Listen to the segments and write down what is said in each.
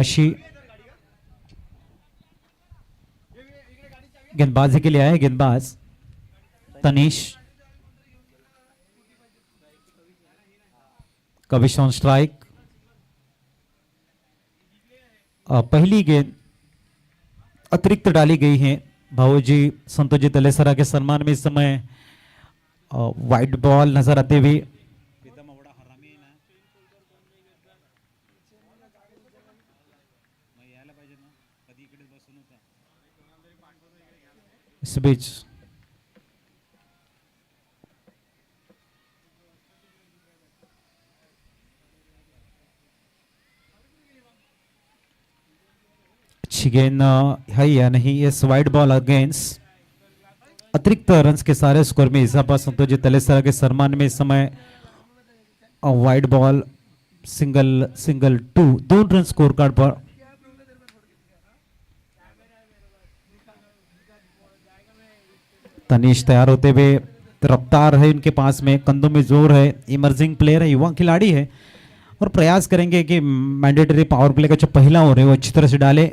अशी गेंदबाजी के लिए आए गेंदबाज तनीश। Kavish on strike. पहली गेंद अतिरिक्त डाली गई है भावोजी संतोषजी तलेसरा के सम्मान में। इस समय वाइट बॉल नजर आते हुए इस बीच अच्छी गेंद है या नहीं। Yes, white ball against. अतिरिक्त रन्स के सारे स्कोर में इजाफा संतोषजी तलेसरा के सम्मान में। इस समय white ball single single 2 run score card पर। तनीश तैयार होते हुए, रफ्तार है इनके पास में, कंधों में जोर है, इमर्जिंग प्लेयर है, युवा खिलाड़ी है और प्रयास करेंगे कि मैंडेटरी पावर प्ले का जो पहला ओवर है वो अच्छी तरह से डाले।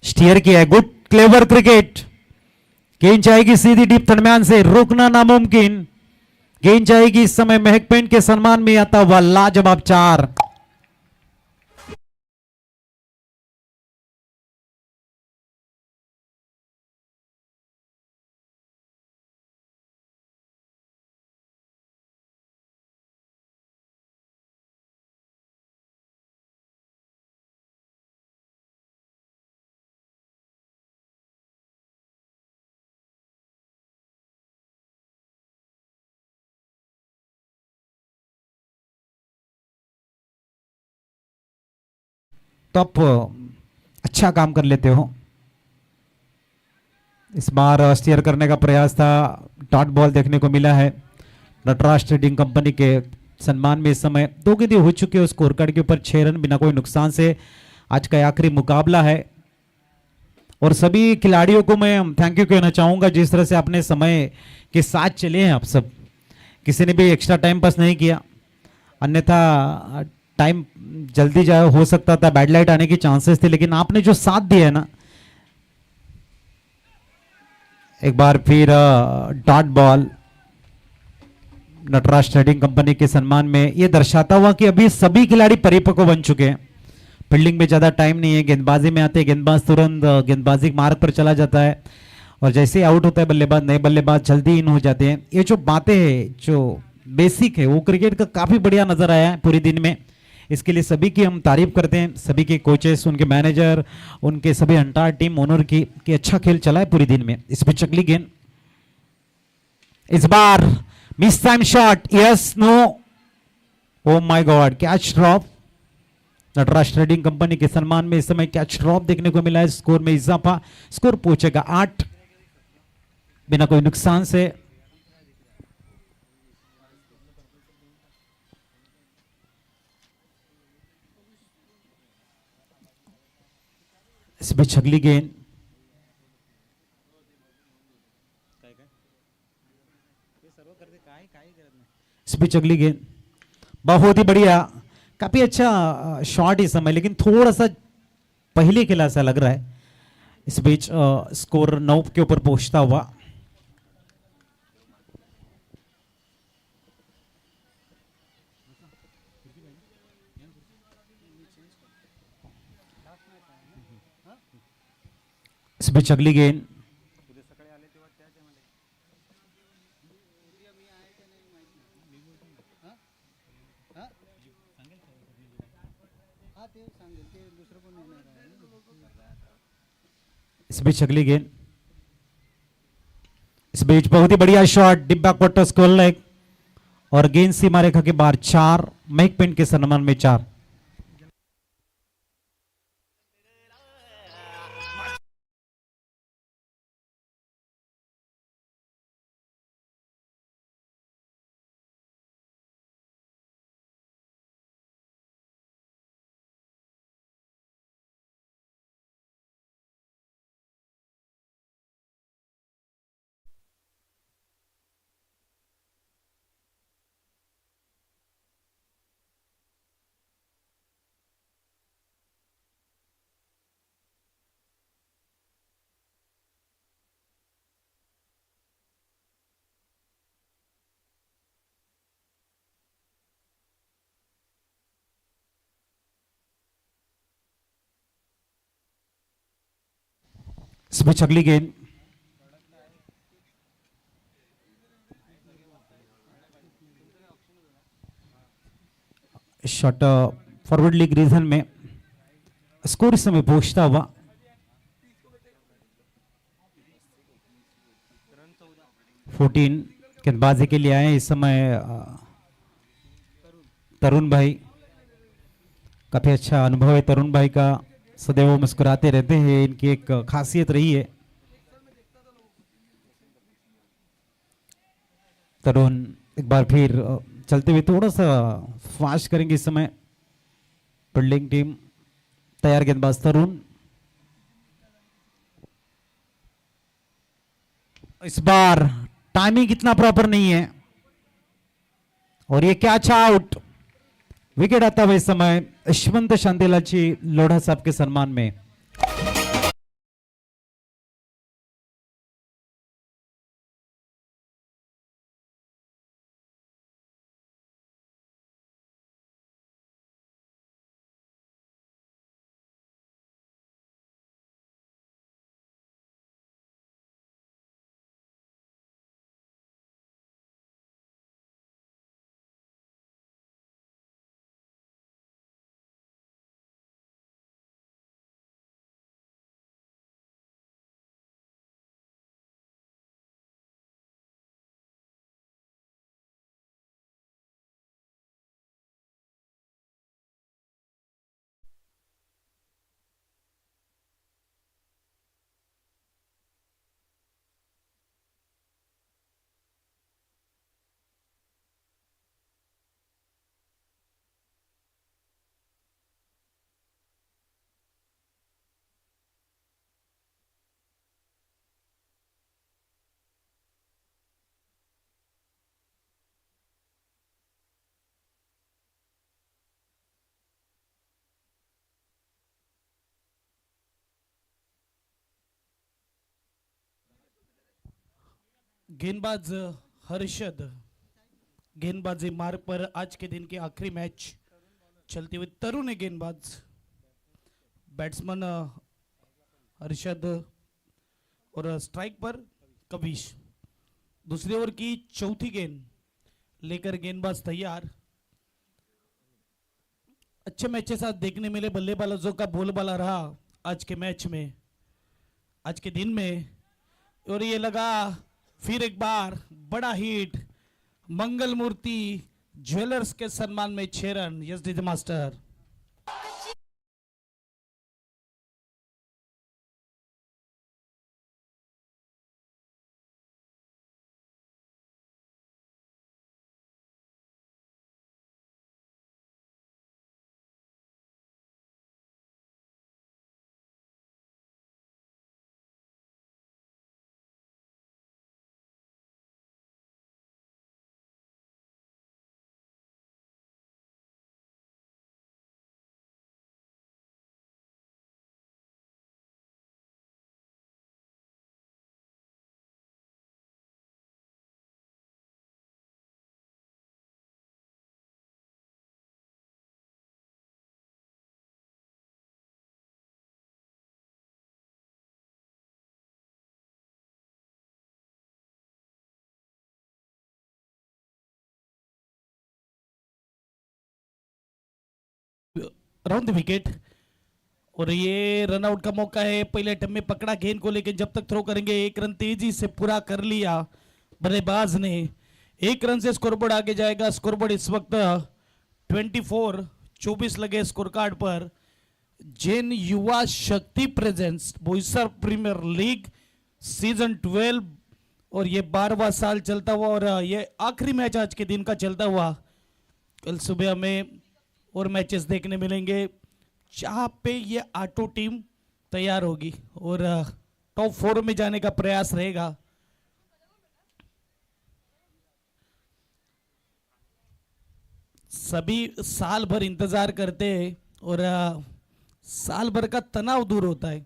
स्टीयर किया है, गुड क्लेवर क्रिकेट। गेंद जाएगी सीधी डीप दरम्यान से, रोकना नामुमकिन। गेंद जाएगी इस समय महक पेंट के सम्मान में आता हुआ लाजवाब 4। तो आप अच्छा काम कर लेते हो। इस बार स्टीयर करने का प्रयास था, डॉट बॉल देखने को मिला है। नटराज ट्रेडिंग कंपनी के सम्मान में इस समय 2 गेंदें हो चुकी है स्कोर कार्ड के ऊपर, 6 रन बिना कोई नुकसान से। आज का आखिरी मुकाबला है और सभी खिलाड़ियों को मैं थैंक यू कहना चाहूंगा जिस तरह से अपने समय के साथ चले हैं आप सब। किसी ने भी एक्स्ट्रा टाइम पास नहीं किया, अन्यथा टाइम जल्दी जाए हो सकता था, बैड लाइट आने की चांसेस थे, लेकिन आपने जो साथ दिया है ना, एक बार फिर dot ball Nataraj trading company के सम्मान में। यह दर्शाता हुआ कि अभी सभी खिलाड़ी परिपक्व बन चुके हैं। फील्डिंग में ज्यादा टाइम नहीं है, गेंदबाजी में आते गेंदबाज तुरंत गेंदबाजी मार्ग पर चला जाता है और जैसे ही आउट होता है बल्लेबाज, नए बल्लेबाज जल्दी इन हो जाते हैं। ये जो बातें हैं, जो बेसिक है, वो क्रिकेट का काफी बढ़िया नजर आया है पूरे दिन में। इसके लिए सभी की हम तारीफ करते हैं, सभी के कोचेस, उनके मैनेजर, उनके सभी अंटायर टीम ओनर की कि अच्छा खेल चला है पूरे दिन में। इस पर चकली गेंद, इस बार mistime shot, yes no, oh my god, catch drop. Nataraj trading company के सम्मान में इस समय कैच ड्रॉप देखने को मिला है। स्कोर में इजाफा, स्कोर पहुंचेगा 8 बिना कोई नुकसान से। इस बीच अगली गेंद, इस बीच अगली गेंद बहुत ही बढ़िया, काफी अच्छा शॉट इस समय, लेकिन थोड़ा सा पहले खेला सा लग रहा है। इस बीच स्कोर 9 के ऊपर पहुंचता हुआ। इस बीच अगली गेंद, इस बीच अगली गेंद, इस बीच बहुत ही बढ़िया शॉट, डिब्बा क्वार्टर स्कोर लेग और गेंद सीमा रेखा के बाहर 4, मैक पेंट के सम्मान में 4। इस बीच अगली गेंद शॉट फॉरवर्ड लीग रीजन में स्कोर इस समय पहुंचता हुआ 14 गेंदबाजी के लिए आए इस समय तरुण भाई। काफी अच्छा अनुभव है तरुण भाई का, सदैव मुस्कुराते रहते हैं, इनकी एक खासियत रही है। तरुण एक बार फिर चलते हुए थोड़ा सा फास्ट करेंगे इस समय फील्डिंग टीम। तैयार गेंदबाज तरुण, इस बार टाइमिंग इतना प्रॉपर नहीं है और ये कैच आउट। विकेट आता हुआ इस समय यशवंत शांतिलाची लोढ़ा साहब के सम्मान में। गेंदबाज हर्षद गेंदबाजी मार्ग पर आज के दिन की आखिरी मैच चलती हुई तरुण है गेंदबाज। बैट्समैन हर्षद और स्ट्राइक पर कबीश। दूसरी ओवर की चौथी गेंद लेकर गेंदबाज तैयार। अच्छे मैच के साथ देखने मिले बल्लेबाजों का बोलबाला रहा आज के मैच में, आज के दिन में। और ये लगा फिर एक बार बड़ा हिट मंगल मूर्ति ज्वेलर्स के सम्मान में 6 run. Yes D master. Round the wicket और ये रन आउट का मौका है। पहले अटेम्प्ट में पकड़ा गेंद को, लेकिन जब तक थ्रो करेंगे 1 रन तेजी से पूरा कर लिया बल्लेबाज ने। 1 रन से स्कोरबोर्ड आगे जाएगा। स्कोरबोर्ड इस वक्त 24 लगे स्कोर कार्ड पर। Jain Yuva Shakti presence Boisar premier league season 12 और ये 12वां साल चलता हुआ और ये आखिरी मैच आज के दिन का चलता हुआ। कल सुबह हमें और मैचेस देखने मिलेंगे जहां पे ये आठों टीम तैयार होगी और टॉप 4 में जाने का प्रयास रहेगा। सभी साल भर इंतजार करते हैं और साल भर का तनाव दूर होता है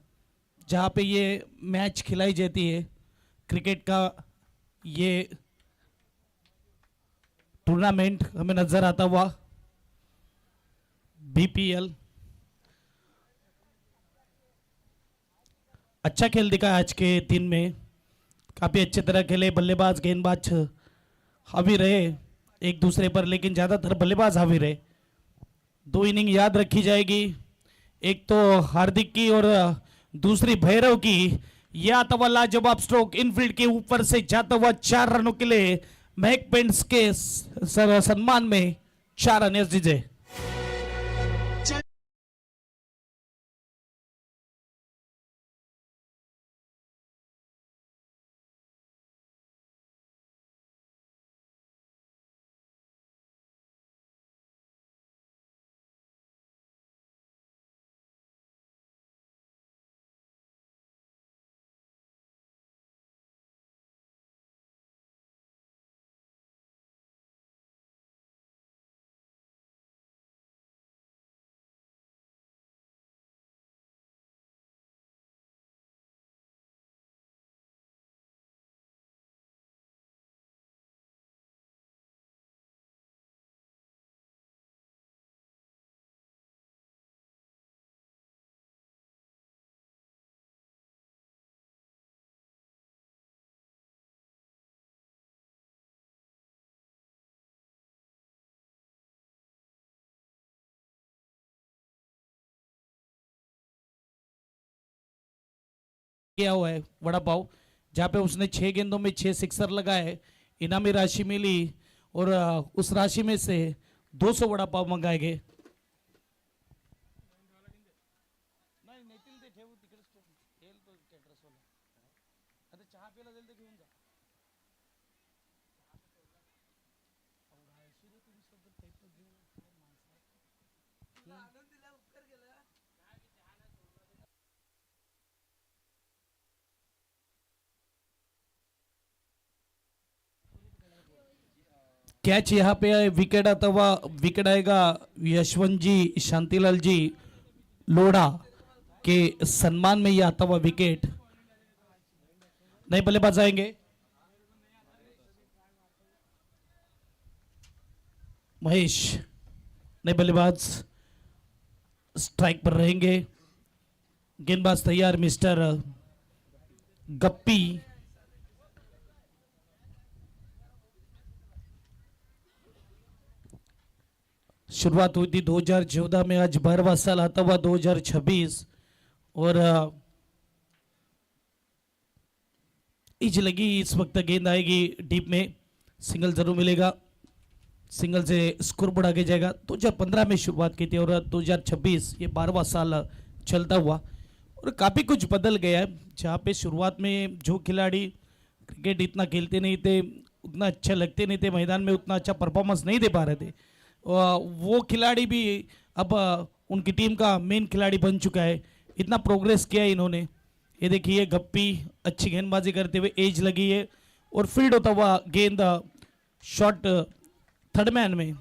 जहां पे ये मैच खिलाई जाती है। क्रिकेट का ये टूर्नामेंट हमें नजर आता हुआ बीपीएल। अच्छा खेल दिखा आज के दिन में, काफ़ी अच्छी तरह खेले, बल्लेबाज गेंदबाज हावी रहे एक दूसरे पर, लेकिन ज़्यादातर बल्लेबाज हावी रहे। 2 इनिंग याद रखी जाएगी, एक तो हार्दिक की और दूसरी भैरव की। यह आता हुआ लाजवाब स्ट्रोक इनफील्ड के ऊपर से जाता हुआ 4 रनों के लिए महक पेंट्स के सम्मान में 4 रन दीजिए। किया हुआ है वड़ा पाव, जहाँ पे उसने 6 गेंदों में 6 सिक्सर लगाए, इनामी राशि मिली और उस राशि में से 200 वड़ा पाव मंगाए गए। कैच यहाँ पे विकेट आता हुआ, विकेट आएगा यशवंत जी शांतिलाल जी लोढ़ा के सम्मान में, ये आता हुआ विकेट। नए बल्लेबाज आएंगे, महेश नए बल्लेबाज स्ट्राइक पर रहेंगे। गेंदबाज तैयार मिस्टर गप्पी। शुरुआत हुई थी 2014 में, आज 12वां साल आता हुआ 2026 और इज लगी। इस वक्त गेंद आएगी डीप में, सिंगल जरूर मिलेगा, सिंगल से स्कोर बोर्ड आगे जाएगा। 2015 में शुरुआत की थी और 2026 ये 12वां साल चलता हुआ और काफ़ी कुछ बदल गया है। जहाँ पे शुरुआत में जो खिलाड़ी क्रिकेट इतना खेलते नहीं थे, उतना अच्छा लगते नहीं थे, मैदान में उतना अच्छा परफॉर्मेंस नहीं दे पा रहे थे, वो खिलाड़ी भी अब उनकी टीम का मेन खिलाड़ी बन चुका है। इतना प्रोग्रेस किया है इन्होंने। ये देखिए गप्पी अच्छी गेंदबाजी करते हुए, एज लगी है और फील्ड होता हुआ गेंद शॉट थर्ड मैन में।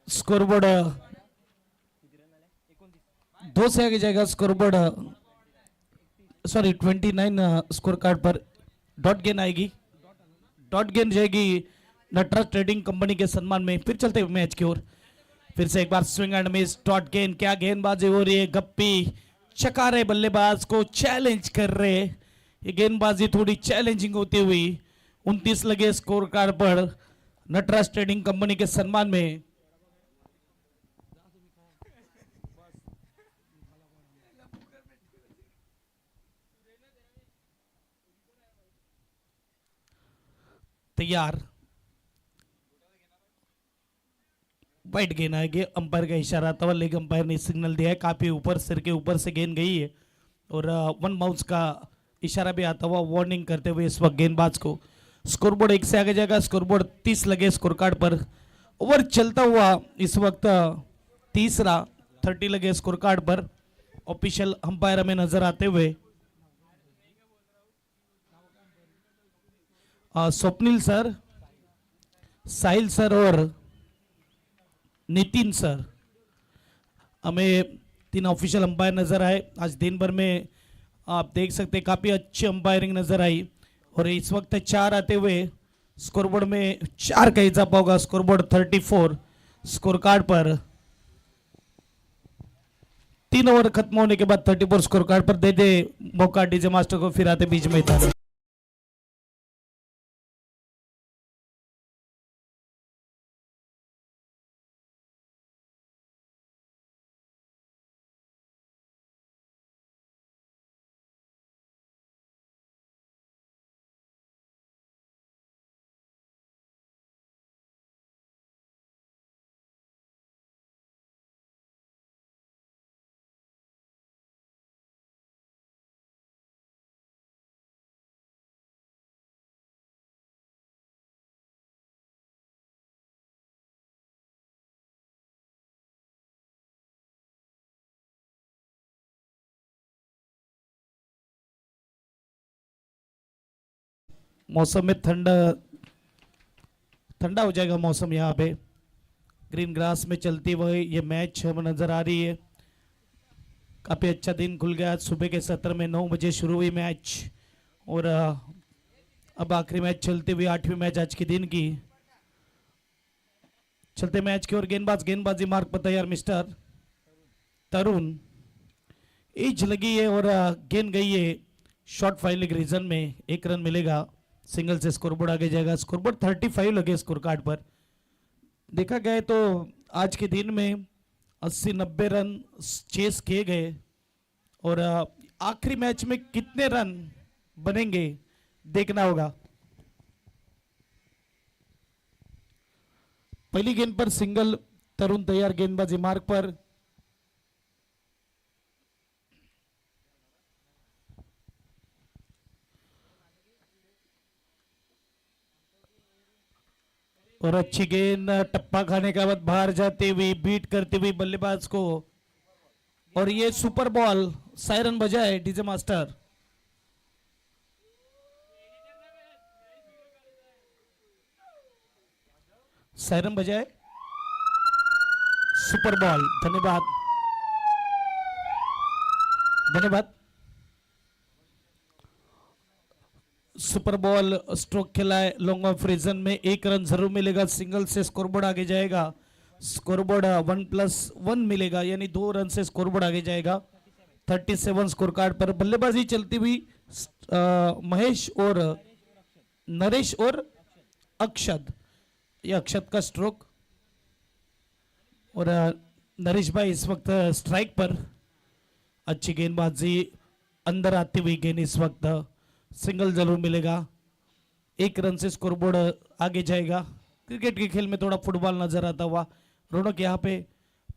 स्कोरबोर्ड 2 से आगे जाएगा, स्कोरबोर्ड सॉरी 29 स्कोर कार्ड पर डॉट गेंद आएगी, डॉट गेंद जाएगी नटराज ट्रेडिंग कंपनी के सम्मान में। फिर चलते हैं मैच की ओर, फिर से एक बार स्विंग एंड मिस, डॉट गेंद। क्या गेंदबाजी हो रही है, गप्पी चका रहे, बल्लेबाज को चैलेंज कर रहे। ये गेंदबाजी थोड़ी चैलेंजिंग होती हुई 29 लगे स्कोर कार्ड पर नटराज ट्रेडिंग कंपनी के सम्मान में। तैयार, वाइट गेंद आएगी, अंपायर का इशारा था, लेकिन अंपायर ने सिग्नल दिया है, काफी ऊपर, सिर के ऊपर से गेंद गई है और 1 बाउंस का इशारा भी आता हुआ, वार्निंग करते हुए इस वक्त गेंदबाज को। स्कोरबोर्ड 1 से आगे जाएगा, स्कोरबोर्ड 30 लगे स्कोर कार्ड पर। ओवर चलता हुआ इस वक्त तीसरा 30 लगे स्कोर कार्ड पर। ऑफिशियल अंपायर हमें नजर आते हुए स्वप्निल सर, साहिल सर और नितिन सर, हमें 3 ऑफिशियल अंपायर नजर आए। आज दिन भर में आप देख सकते हैं काफी अच्छी अंपायरिंग नजर आई और इस वक्त 4 आते हुए स्कोरबोर्ड में 4 का इजाफा होगा, स्कोरबोर्ड 34। स्कोर कार्ड पर 3 ओवर खत्म होने के बाद 34 स्कोर कार्ड पर दे दे मौका डीजे मास्टर को, फिर आते बीच मैदान। मौसम में ठंडा ठंडा हो जाएगा मौसम। यहाँ पे ग्रीन ग्रास में चलती हुई ये मैच हमें नजर आ रही है। काफी अच्छा दिन खुल गया। सुबह के सत्र में 9 बजे शुरू हुई मैच, और अब आखिरी मैच चलते हुए 8वीं मैच आज के दिन की। चलते मैच की और गेंदबाजी मार्क पर तैयार मिस्टर तरुण। एज लगी है और गेंद गई है शॉर्ट फाइलिंग रीजन में, 1 रन मिलेगा। सिंगल से स्कोरबोर्ड आगे जाएगा। स्कोरबोर्ड 35 लगे स्कोर कार्ड पर। देखा गया तो आज के दिन में 80-90 रन चेस किए गए, और आखिरी मैच में कितने रन बनेंगे देखना होगा। पहली गेंद पर सिंगल, तरुण तैयार गेंदबाजी मार्ग पर। और अच्छी गेंद टप्पा खाने के बाद बाहर जाती हुई, बीट करती हुई बल्लेबाज को, और ये सुपर बॉल। सायरन बजाए डीजे मास्टर। सायरन बजाए, सुपर बॉल। धन्यवाद धन्यवाद। सुपर बॉल स्ट्रोक खेला है लॉन्ग ऑफ रीजन में, 1 रन जरूर मिलेगा। सिंगल से स्कोरबोर्ड आगे जाएगा। स्कोरबोर्ड 1+1 मिलेगा, यानी 2 रन से स्कोरबोर्ड आगे जाएगा। 37 स्कोर कार्ड पर बल्लेबाजी चलती हुई महेश और नरेश और अक्षत। ये अक्षत का स्ट्रोक, और नरेश भाई इस वक्त स्ट्राइक पर। अच्छी गेंदबाजी, अंदर आती हुई गेंद इस वक्त सिंगल जरूर मिलेगा। 1 रन से स्कोरबोर्ड आगे जाएगा। क्रिकेट के खेल में थोड़ा फुटबॉल नजर आता हुआ रौनक यहाँ पे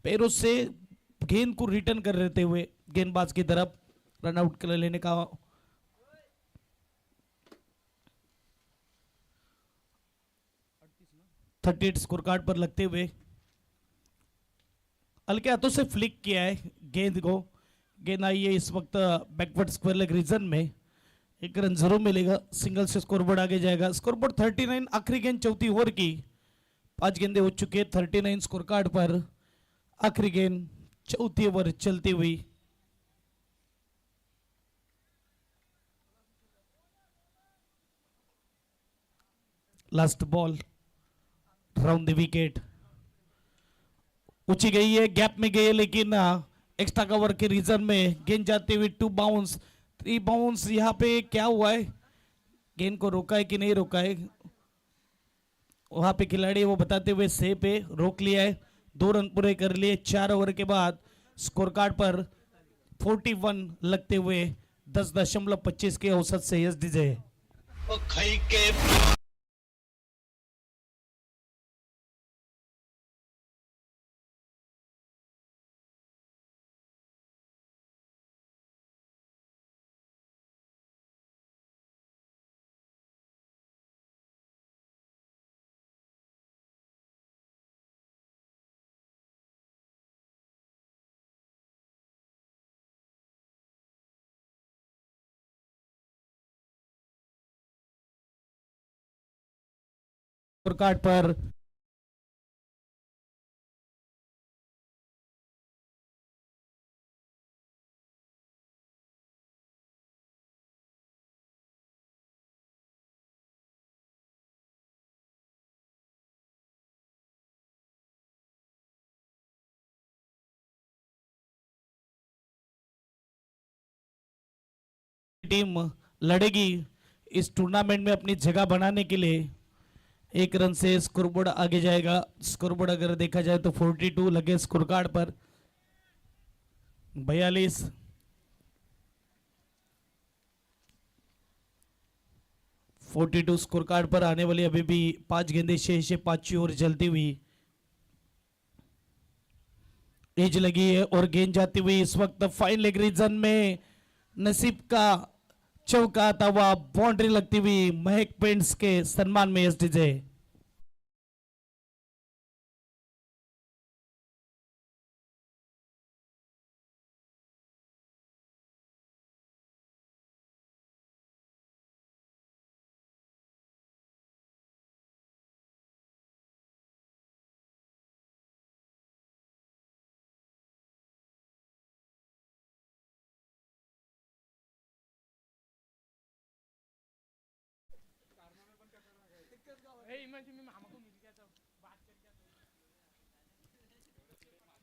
पैरों से गेंद को रिटर्न कर रहते हुए गेंदबाज की तरफ रन आउट कर लेने का। थर्टी स्कोर कार्ड पर लगते हुए हल्के हाथों से फ्लिक किया है गेंद को। गेंद आई है इस वक्त बैकवर्ड स्क्वायर लेग रीजन में, 1 रन जरूर मिलेगा। सिंगल से स्कोरबोर्ड आगे जाएगा। स्कोरबोर्ड 39। आखिरी गेंद चौथी ओवर की, 5 गेंदें हो चुकी है 39 स्कोर कार्ड पर। आखिरी गेंद चौथी ओवर चलती हुई। Last ball round the wicket. ऊंची गई है, गैप में गई है, लेकिन एक्स्ट्रा कवर के रीजन में गेंद जाते हुए 2 बाउंस 3 बाउंस। यहाँ पे क्या हुआ है, गेंद को रोका है कि नहीं रोका है, वहां पे खिलाड़ी वो बताते हुए से पे रोक लिया है। 2 रन पूरे कर लिए 4 ओवर के बाद। स्कोर कार्ड पर 41 लगते हुए 10.25 के औसत से यस डीजे। स्कोर कार्ड पर टीम लड़ेगी इस टूर्नामेंट में अपनी जगह बनाने के लिए। एक रन से स्कोरबोर्ड आगे जाएगा। स्कोरबोर्ड अगर देखा जाए तो 42 लगे स्कोर कार्ड पर, 42। स्कोर कार्ड पर आने वाली अभी भी 5 गेंदें शेष है, 5वीं ओवर जलती हुई एज लगी है और गेंद जाती हुई इस वक्त फाइन लेग रीजन में नसीब का चौका आता हुआ बाउंड्री लगती हुई महक पेंट्स के सम्मान में एसडीजे।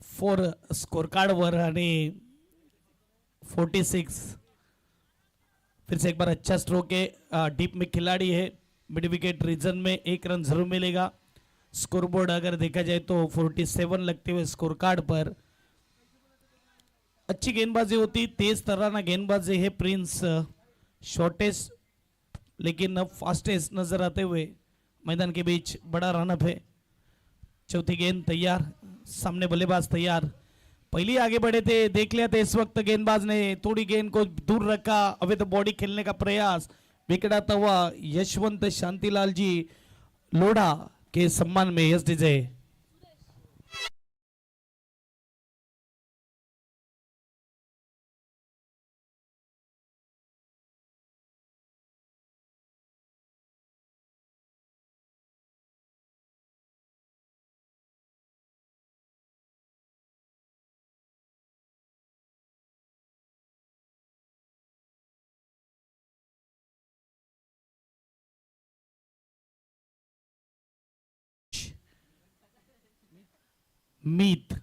फोर स्कोर कार्ड वर आणि 46। फिर से एक बार अच्छा स्ट्रोक है, डीप में खिलाड़ी है, मिड विकेट रीजन में 1 रन जरूर मिलेगा। स्कोरबोर्ड अगर देखा जाए तो 47 लगते हुए स्कोर कार्ड पर। अच्छी गेंदबाजी होती, तेज तराना गेंदबाजी है प्रिंस, शॉर्टेस्ट लेकिन फास्टेस्ट नजर आते हुए मैदान के बीच बड़ा रनअप है। चौथी गेंद तैयार, सामने बल्लेबाज तैयार, पहले आगे बढ़े थे, देख लिया था इस वक्त गेंदबाज ने थोड़ी गेंद को दूर रखा, अभी तो बॉडी खेलने का प्रयास, विकेट आता हुआ यशवंत शांतिलाल जी लोढ़ा के सम्मान में एसडीजे। मीत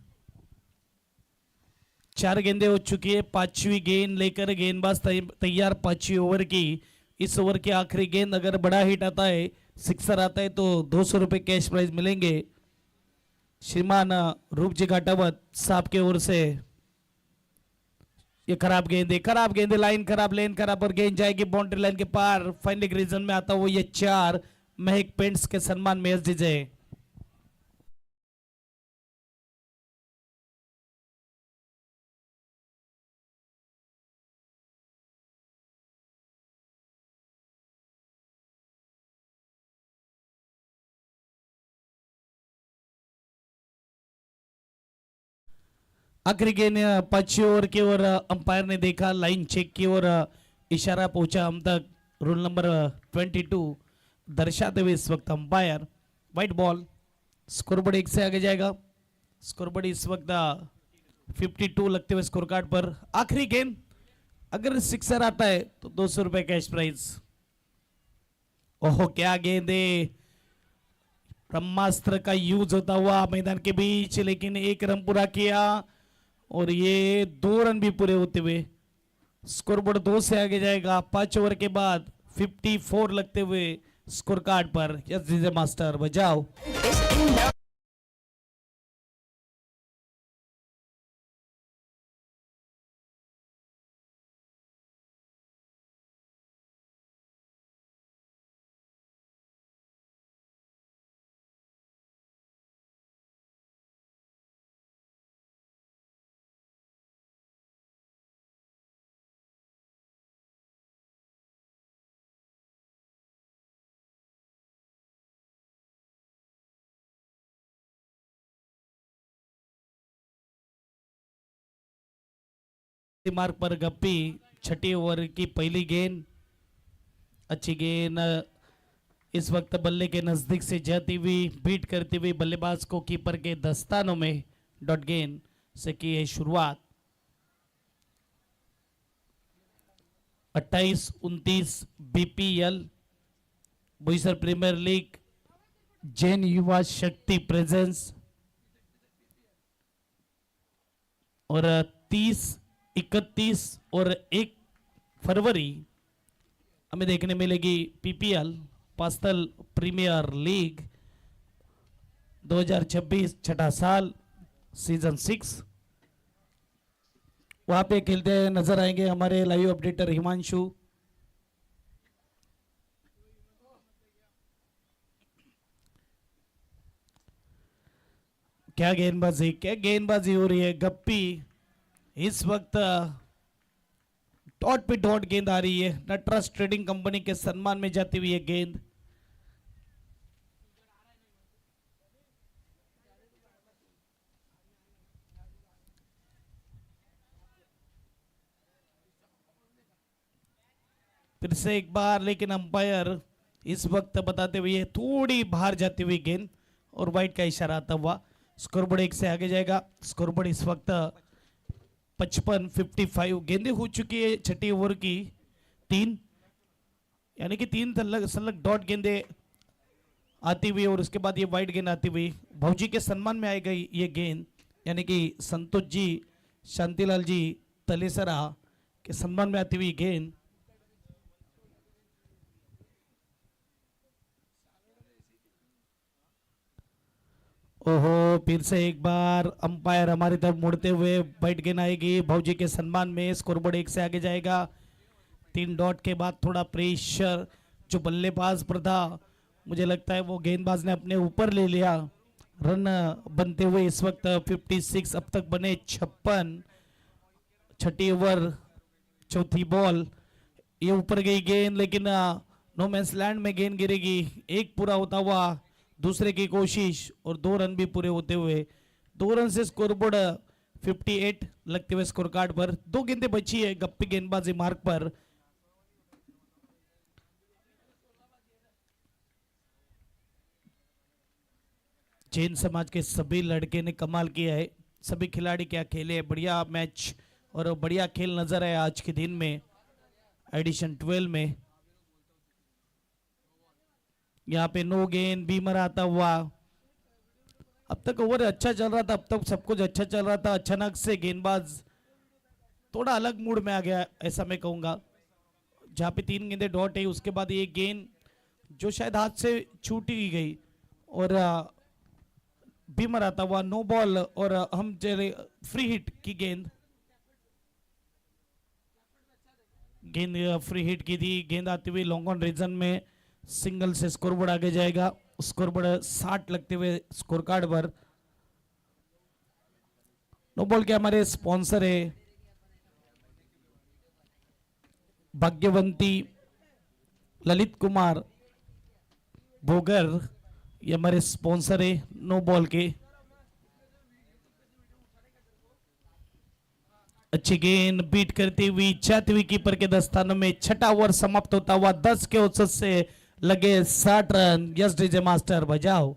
4 गेंदें हो चुकी है, 5वीं गेंद लेकर गेंदबाज तैयार 5वीं ओवर की। इस ओवर की आखिरी गेंद अगर बड़ा हिट आता है, सिक्सर आता है तो 200 रुपए कैश प्राइज मिलेंगे श्रीमान रूप जी घाटावत साहब के ओर से। ये खराब गेंद, लाइन खराब, लेन खराब और गेंद जाएगी बाउंड्री लाइन के पार। फाइनल रीजन में आता हुआ ये 4 महक पेंट्स के सम्मान में एसडीजे। आखिरी गेंद 5वीं ओवर की ओर अंपायर ने देखा, लाइन चेक की और इशारा पहुंचा हम तक। रूल नंबर 22 दर्शाते हुए इस वक्त अंपायर व्हाइट बॉल। स्कोरबोर्ड 1 से आगे जाएगा। स्कोरबोर्ड इस वक्त 52 लगते हुए स्कोर कार्ड पर। आखिरी गेंद अगर सिक्सर आता है तो 200 रुपए कैश प्राइज। ओहो क्या गेंद है, ब्रह्मास्त्र का यूज होता हुआ मैदान के बीच, लेकिन 1 रन पूरा किया और ये 2 रन भी पूरे होते हुए स्कोरबोर्ड 2 से आगे जाएगा। 5 ओवर के बाद 54 लगते हुए स्कोर कार्ड पर। यस डीजे मास्टर बजाओ। मार्क पर गप्पी, 6ठी ओवर की पहली गेंद। अच्छी गेंद इस वक्त बल्ले के नजदीक से जाती हुई, बीट करती हुई बल्लेबाज को कीपर के दस्तानों में डॉट गेंद से की है शुरुआत। 28-29 BPL Boisar premier league Jain Yuva Shakti presence और 30, 31 और 1 फरवरी हमें देखने मिलेगी पीपीएल पास्टल प्रीमियर लीग 2026 छठा साल सीजन 6। वहां पे खेलते नजर आएंगे हमारे लाइव अपडेटर हिमांशु। क्या गेंदबाजी हो रही है। गप्पी इस वक्त डॉट पे डॉट गेंद आ रही है। नटराज ट्रेडिंग कंपनी के सम्मान में जाती हुई है गेंद। फिर से एक बार, लेकिन अंपायर इस वक्त बताते हुए थोड़ी बाहर जाती हुई गेंद और वाइट का इशारा आता हुआ स्कोरबोर्ड 1 से आगे जाएगा। स्कोरबोर्ड इस वक्त 55 गेंदें हो चुकी है छठी ओवर की 3, यानी कि 3 सलग डॉट गेंदें आती हुई और उसके बाद ये वाइट गेंद आती हुई भौजी के सम्मान में आई गई ये गेंद, यानी कि संतोष जी शांतिलाल जी तलेसरा के सम्मान में आती हुई गेंद। ओहो, फिर से एक बार अंपायर हमारी तरफ मुड़ते हुए वाइट गेंद आएगी भौजी के सम्मान में। स्कोरबोर्ड 1 से आगे जाएगा। 3 डॉट के बाद थोड़ा प्रेशर जो बल्लेबाज पर था, मुझे लगता है वो गेंदबाज ने अपने ऊपर ले लिया। रन बनते हुए इस वक्त 56, अब तक बने 56। छठी ओवर चौथी बॉल, ये ऊपर गई गेंद, लेकिन नो मैंस लैंड में गेंद गिरेगी। एक पूरा होता हुआ दूसरे की कोशिश और 2 रन भी पूरे होते हुए 2 रन से स्कोरबोर्ड 58 लगते हुए स्कोर कार्ड पर। 2 गेंदें बची है गप्पी गेंदबाजी मार्ग पर। जैन समाज के सभी लड़के ने कमाल किया है। सभी खिलाड़ी क्या खेले है, बढ़िया मैच और बढ़िया खेल नजर आया आज के दिन में एडिशन 12 में। यहाँ पे नो गेंद बीमर आता हुआ। अब तक ओवर अच्छा चल रहा था, अब तक सब कुछ अच्छा चल रहा था। अचानक से गेंदबाज थोड़ा अलग मूड में आ गया, ऐसा मैं कहूंगा। जहाँ पे 3 गेंदें डॉट है, उसके बाद ये गेंद जो शायद हाथ से छूट ही गई और बीमर आता हुआ नो बॉल और हम चले फ्री हिट की गेंद फ्री हिट की थी। गेंद आती हुई लॉन्ग ऑन रीजन में सिंगल से स्कोरबोर्ड आगे जाएगा। स्कोरबोर्ड 60 लगते हुए स्कोर कार्ड पर। नो बॉल के हमारे स्पॉन्सर है भाग्यवंती ललित कुमार भोगर, ये हमारे स्पॉन्सर है नो बॉल के। अच्छी गेंद बीट करती हुई जाती हुई कीपर के दस्तानों में। छठा ओवर समाप्त होता हुआ 10 के औसत से लगे 60 रन। यस डीजे मास्टर बजाओ।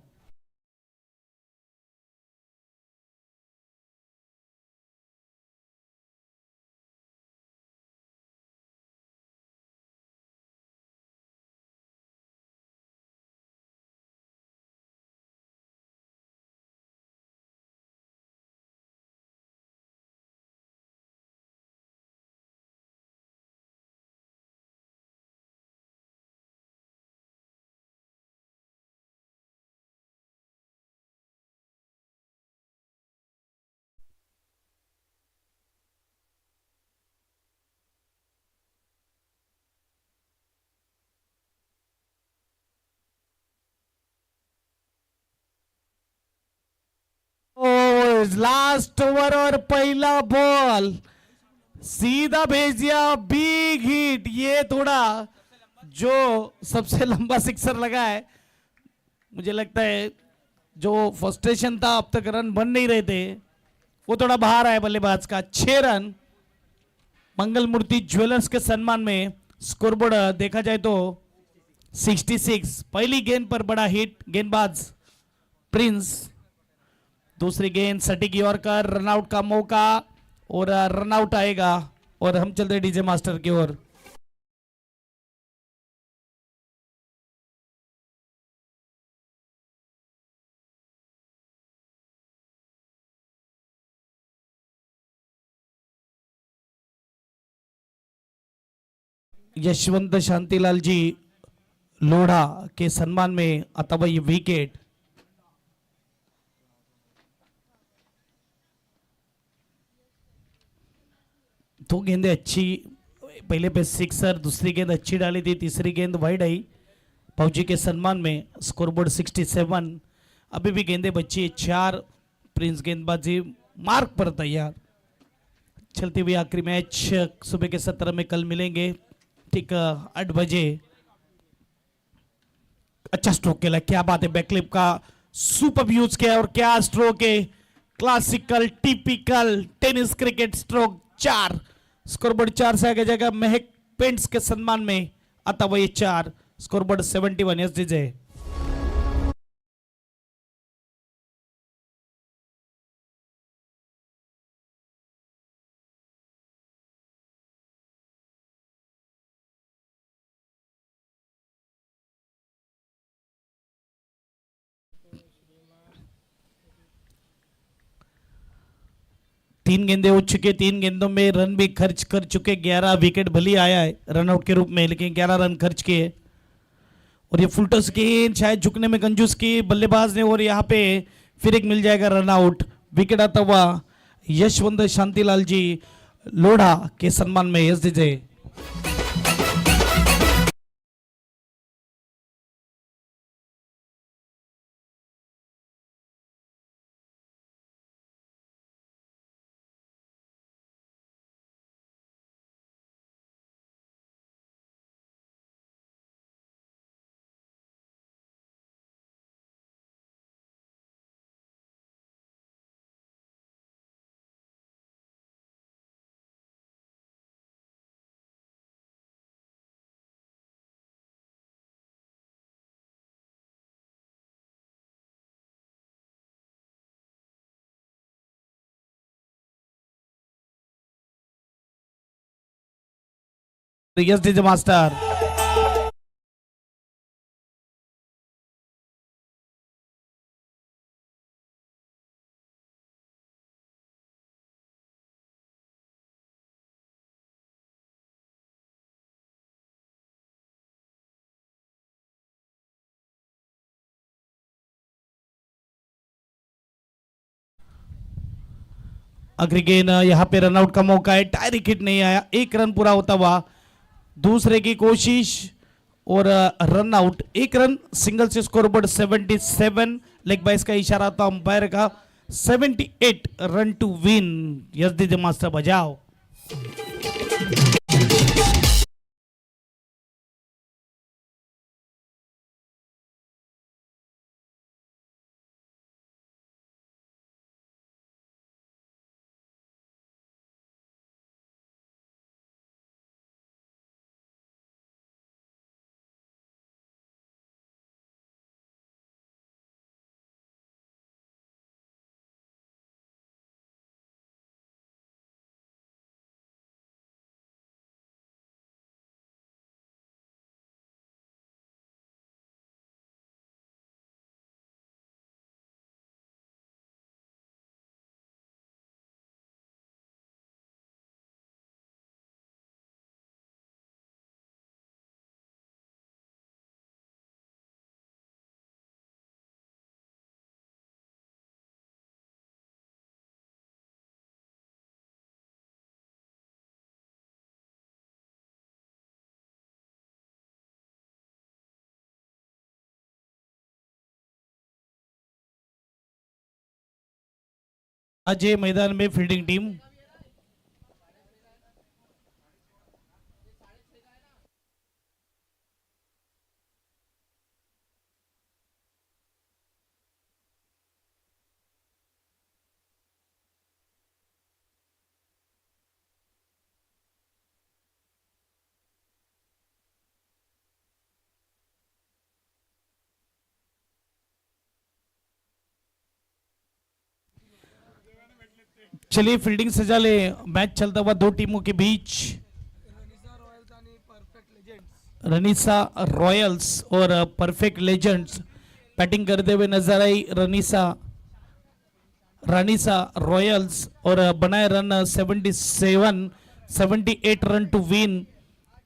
लास्ट ओवर और पहला बॉल सीधा भेज दिया, बिग हिट। ये थोड़ा जो सबसे लंबा सिक्सर लगा है, मुझे लगता है जो फ्रस्ट्रेशन था, अब तक रन बन नहीं रहे थे, वो थोड़ा बाहर आया बल्लेबाज का। 6 रन मंगल मूर्ति ज्वेलर्स के सम्मान में। स्कोरबोर्ड देखा जाए तो 66। पहली गेंद पर बड़ा हिट गेंदबाज प्रिंस। दूसरी गेंद सटीक यॉर्कर, रनआउट का मौका और रनआउट आएगा और हम चलते डीजे मास्टर की ओर। यशवंत शांतिलाल जी लोढ़ा के सम्मान में आता हुआ ये विकेट। दो गेंदें अच्छी, पहले पे सिक्सर, दूसरी गेंद अच्छी डाली थी, तीसरी गेंद वाइड आई फौजी के सम्मान में। स्कोरबोर्ड 67। अभी भी गेंदें बची है 4। प्रिंस गेंदबाजी मार्क पर तैयार। चलती हुई आखिरी मैच सुबह के 17 में कल मिलेंगे ठीक 8 बजे। अच्छा स्ट्रोक खेला, क्या बात है, बैकलिप का सुपर यूज किया और क्या स्ट्रोक है, classical typical tennis cricket stroke 4। Scoreboard 4 से आगे जाएगा महक पेंट्स के सम्मान में आता हुआ ये 4। स्कोरबोर्ड 71। Yes DJ. तीन गेंदे हो चुके, 3 गेंदों में रन भी खर्च कर चुके। 11 विकेट भली आया है रनआउट के रूप में, लेकिन 11 रन खर्च किए। और ये फुल टॉस गेंद शायद झुकने में कंजूस की बल्लेबाज ने, और यहाँ पे फिर एक मिल जाएगा रनआउट। विकेट आता हुआ यशवंत शांतिलाल जी लोढ़ा के सम्मान में। यस दीजिए। Yes DJ master. अगली गेंद, यहाँ पे रनआउट का मौका है, डायरेक्ट हिट नहीं आया। 1 रन पूरा होता हुआ दूसरे की कोशिश और रन आउट। 1 रन सिंगल से स्कोरबोर्ड 77। लेग बाइस का इशारा था अंपायर का। 78 रन टू विन। यस दीजिए मास्टर, बजाओ। आज ये मैदान में फील्डिंग टीम चलिए फील्डिंग सजा ले। मैच चलता हुआ 2 टीमों के बीच। रनीसा रॉयल्स और परफेक्ट लेजेंड्स बैटिंग करते हुए नजर आई। रानीसा रॉयल्स और बनाए run 78 run to win.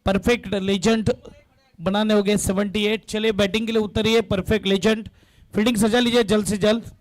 Perfect legend बनाने हो गए 78। चलिए बैटिंग के लिए उतरिए परफेक्ट लेजेंड, फील्डिंग सजा लीजिए जल्द से जल्द।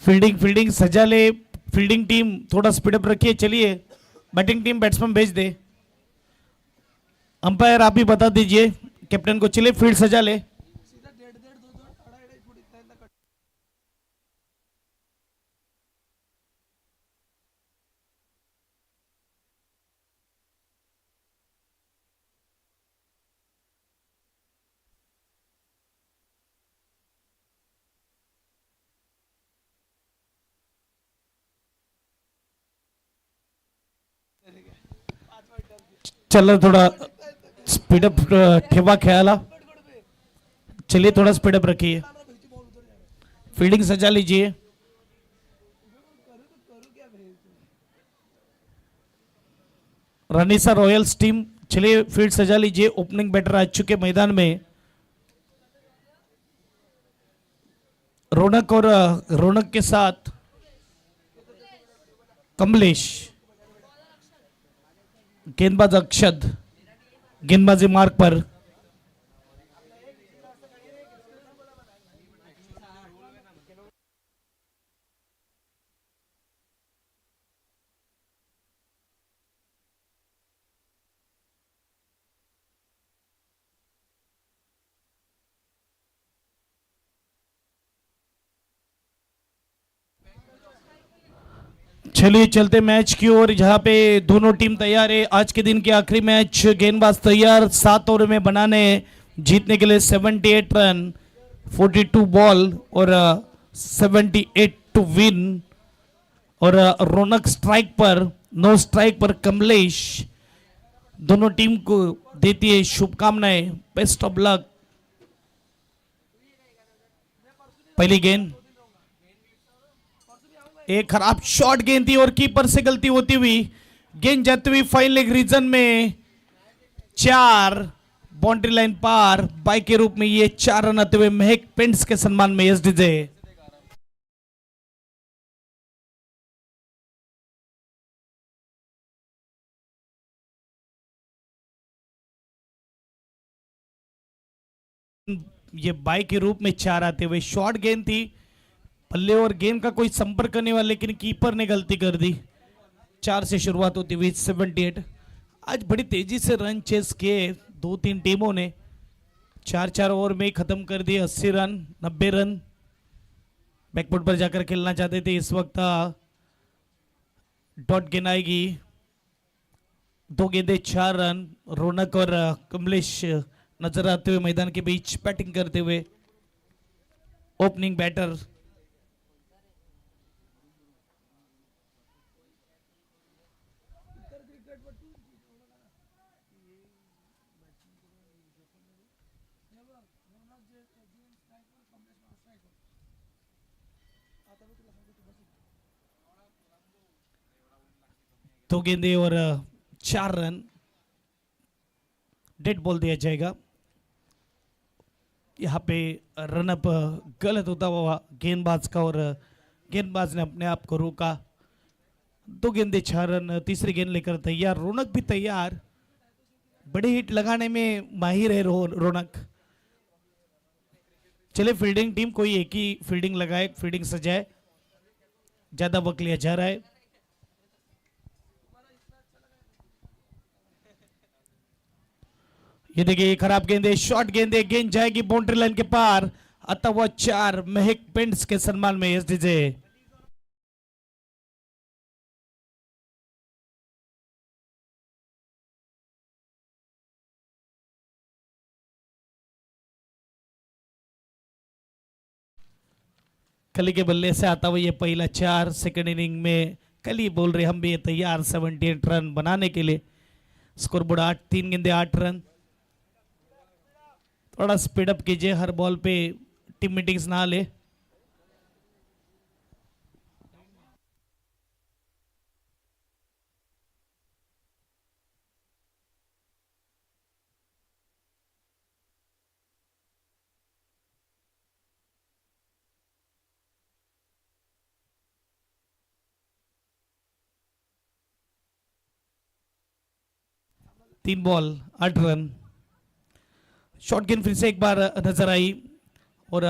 फील्डिंग फील्डिंग सजा ले, फील्डिंग टीम थोड़ा स्पीडअप रखिए। चलिए बैटिंग टीम बैट्समैन भेज दे। अंपायर आप भी बता दीजिए कैप्टन को। चलिए फील्ड सजा ले। चलो थोड़ा स्पीडअप ठेवा ख्याला। चलिए थोड़ा स्पीडअप रखिए, फील्डिंग सजा लीजिए। रानीसा रॉयल्स टीम चलिए फील्ड सजा लीजिए। ओपनिंग बैटर आ चुके मैदान में। रौनक और रौनक के साथ कमलेश, गेंदबाज अक्षद गेंदबाजी मार्ग पर। चलिए चलते मैच की ओर, जहां पे दोनों टीम तैयार है। आज के दिन के आखिरी मैच, गेंदबाज तैयार 7 ओवर में बनाने जीतने के लिए 78 रन 42 बॉल और 78 टू विन। और रौनक स्ट्राइक पर, नो स्ट्राइक पर कमलेश। दोनों टीम को देती है शुभकामनाएं, बेस्ट ऑफ लक। पहली गेंद, एक खराब शॉट गेंद थी और कीपर से गलती होती हुई गेंद जाती हुई फाइन लेग रीजन में 4, बाउंड्री लाइन पार। बाई के रूप में ये 4 रन आते हुए महक पेंट्स के सम्मान में एसडीजे। ये बाई के रूप में 4 आते हुए शॉर्ट गेंद थी, पल्ले और गेंद का कोई संपर्क करने वाला, लेकिन कीपर ने गलती कर दी। 4 से शुरुआत होती हुई 78। आज बड़ी तेजी से रन चेस किए 2-3 टीमों ने। 4-4 ओवर में ही खत्म कर दिए। 80 रन 90 रन बैकफुट पर जाकर खेलना चाहते थे। इस वक्त डॉट गेंद आएगी, 2 गेंदे 4 रन। रौनक और कमलेश नजर आते हुए मैदान के बीच बैटिंग करते हुए। ओपनिंग बैटर दो गेंदे और 4 रन। डेड बॉल दिया जाएगा। यहाँ पे रनअप गलत होता हुआ गेंदबाज का, और गेंदबाज ने अपने आप को रोका। 2 गेंदे 4 रन। तीसरी गेंद लेकर तैयार, रौनक भी तैयार। बड़े हिट लगाने में माहिर है रौनक। चले फील्डिंग टीम कोई एक ही फील्डिंग लगाए, फील्डिंग सजाए, ज्यादा वक्त लिया जा रहा है। ये देखिए खराब गेंद है, शॉर्ट गेंद है, गेंद जाएगी बाउंड्री लाइन के पार, अतः वह 4 महक पेंट्स के सम्मान में एसडीजे। कली के बल्ले से आता हुआ ये पहला 4, सेकंड इनिंग में कली बोल रहे हम भी तैयार 78 रन बनाने के लिए। स्कोर बोर्ड 8, 3 गेंदे 8 रन। थोड़ा स्पीड अप कीजिए, हर बॉल पे टीम मीटिंग्स ना ले। तीन बॉल 8 रन। शॉर्ट गेंद फिर से एक बार नजर आई और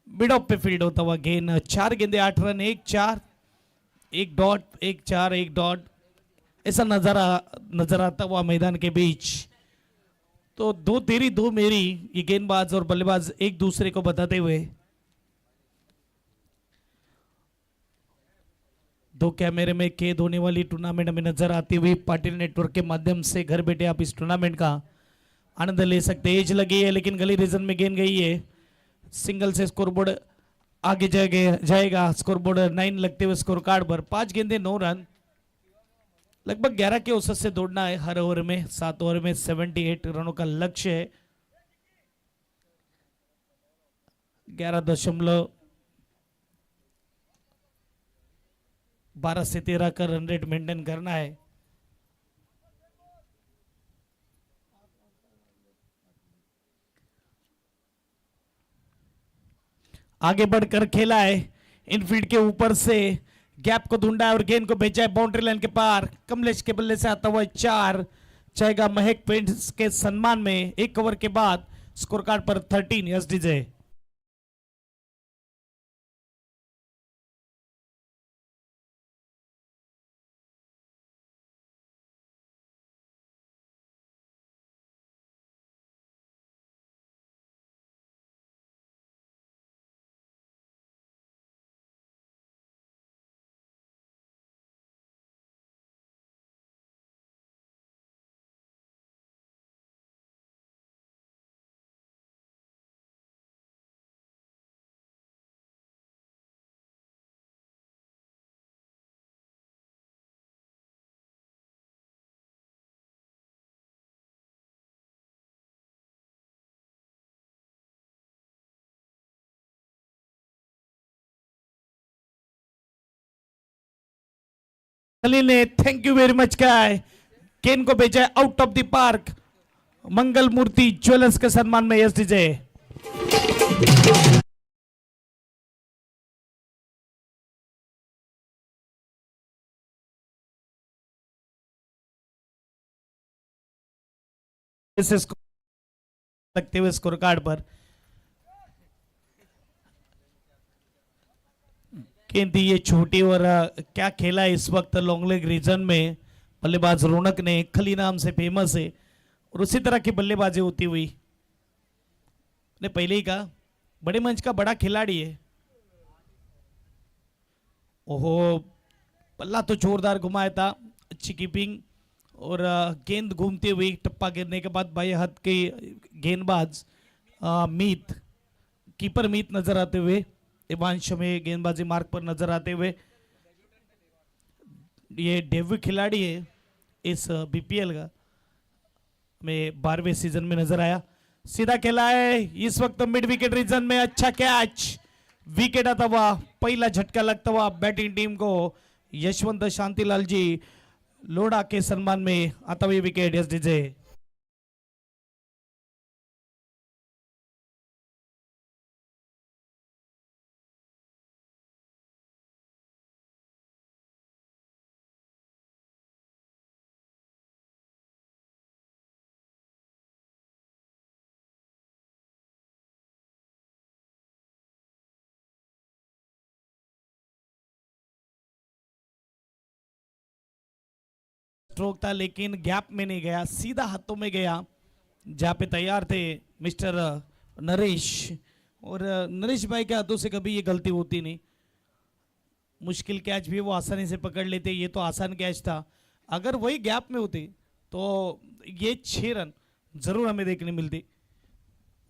मिड ऑफ पे फील्ड होता हुआ गेंद। 4 गेंदे 8 रन, 1-4, 1 डॉट, 1-4, 1 डॉट, ऐसा नजर आता हुआ मैदान के बीच। तो 2 तेरी 2 मेरी, ये गेंदबाज और बल्लेबाज एक दूसरे को बताते हुए। 2 कैमरे में कैद होने वाली टूर्नामेंट हमें नजर आती हुई। पाटिल नेटवर्क के माध्यम से घर बैठे आप इस टूर्नामेंट का आनंद ले सकते हैं। एज लगी है लेकिन गली रीजन में गेंद गई है। सिंगल से स्कोरबोर्ड आगे जाएगा। स्कोरबोर्ड 9 लगते हुए स्कोर कार्ड पर 5 गेंदे 9 रन। लगभग 11 के औसत से दौड़ना है हर ओवर में। 7 ओवर में 78 रनों का लक्ष्य है। 11.12 से 13 का रन रेट मेंटेन करना है। आगे बढ़कर खेला है, इनफील्ड के ऊपर से गैप को ढूंढा है और गेंद को भेजा है बाउंड्री लाइन के पार। कमलेश के बल्ले से आता हुआ 4 जाएगा महक पेंट्स के सम्मान में। 1 ओवर के बाद स्कोर कार्ड पर 13 एसडीजे। खलील ने थैंक यू वेरी मच कहा है। गेंद को भेजा है out of the park. Mangal Murti jewellers के सम्मान में एसडीजे। लगते हुए स्कोर कार्ड पर गेंद ये छोटी और क्या खेला है इस वक्त लॉन्ग लेग रीजन में। बल्लेबाज रौनक ने, खली नाम से फेमस है और उसी तरह की बल्लेबाजी होती हुई। ने पहले ही कहा बड़े मंच का बड़ा खिलाड़ी है। ओहो, पल्ला तो जोरदार घुमाया था। अच्छी कीपिंग और गेंद घूमती हुई टप्पा गिरने के बाद बाएं हाथ के गेंदबाज मीत, कीपर मीत नजर आते हुए। इवांश में गेंदबाजी मार्ग पर नजर आते हुए। ये डेब्यू खिलाड़ी है इस बीपीएल का, में 12वें सीजन में नजर आया। सीधा खेला है इस वक्त मिड विकेट रीजन में। अच्छा कैच, विकेट आता हुआ, पहला झटका लगता हुआ बैटिंग टीम को। यशवंत शांतिलाल जी लोढ़ा के सम्मान में आता हुआ विकेट एसडीजे। स्ट्रोक था लेकिन गैप में नहीं गया, सीधा हाथों में गया जहाँ पे तैयार थे मिस्टर नरेश। और नरेश भाई के हाथों से कभी ये गलती होती नहीं, मुश्किल कैच भी वो आसानी से पकड़ लेते, ये तो आसान कैच था। अगर वही गैप में होते तो ये 6 रन जरूर हमें देखने मिलती।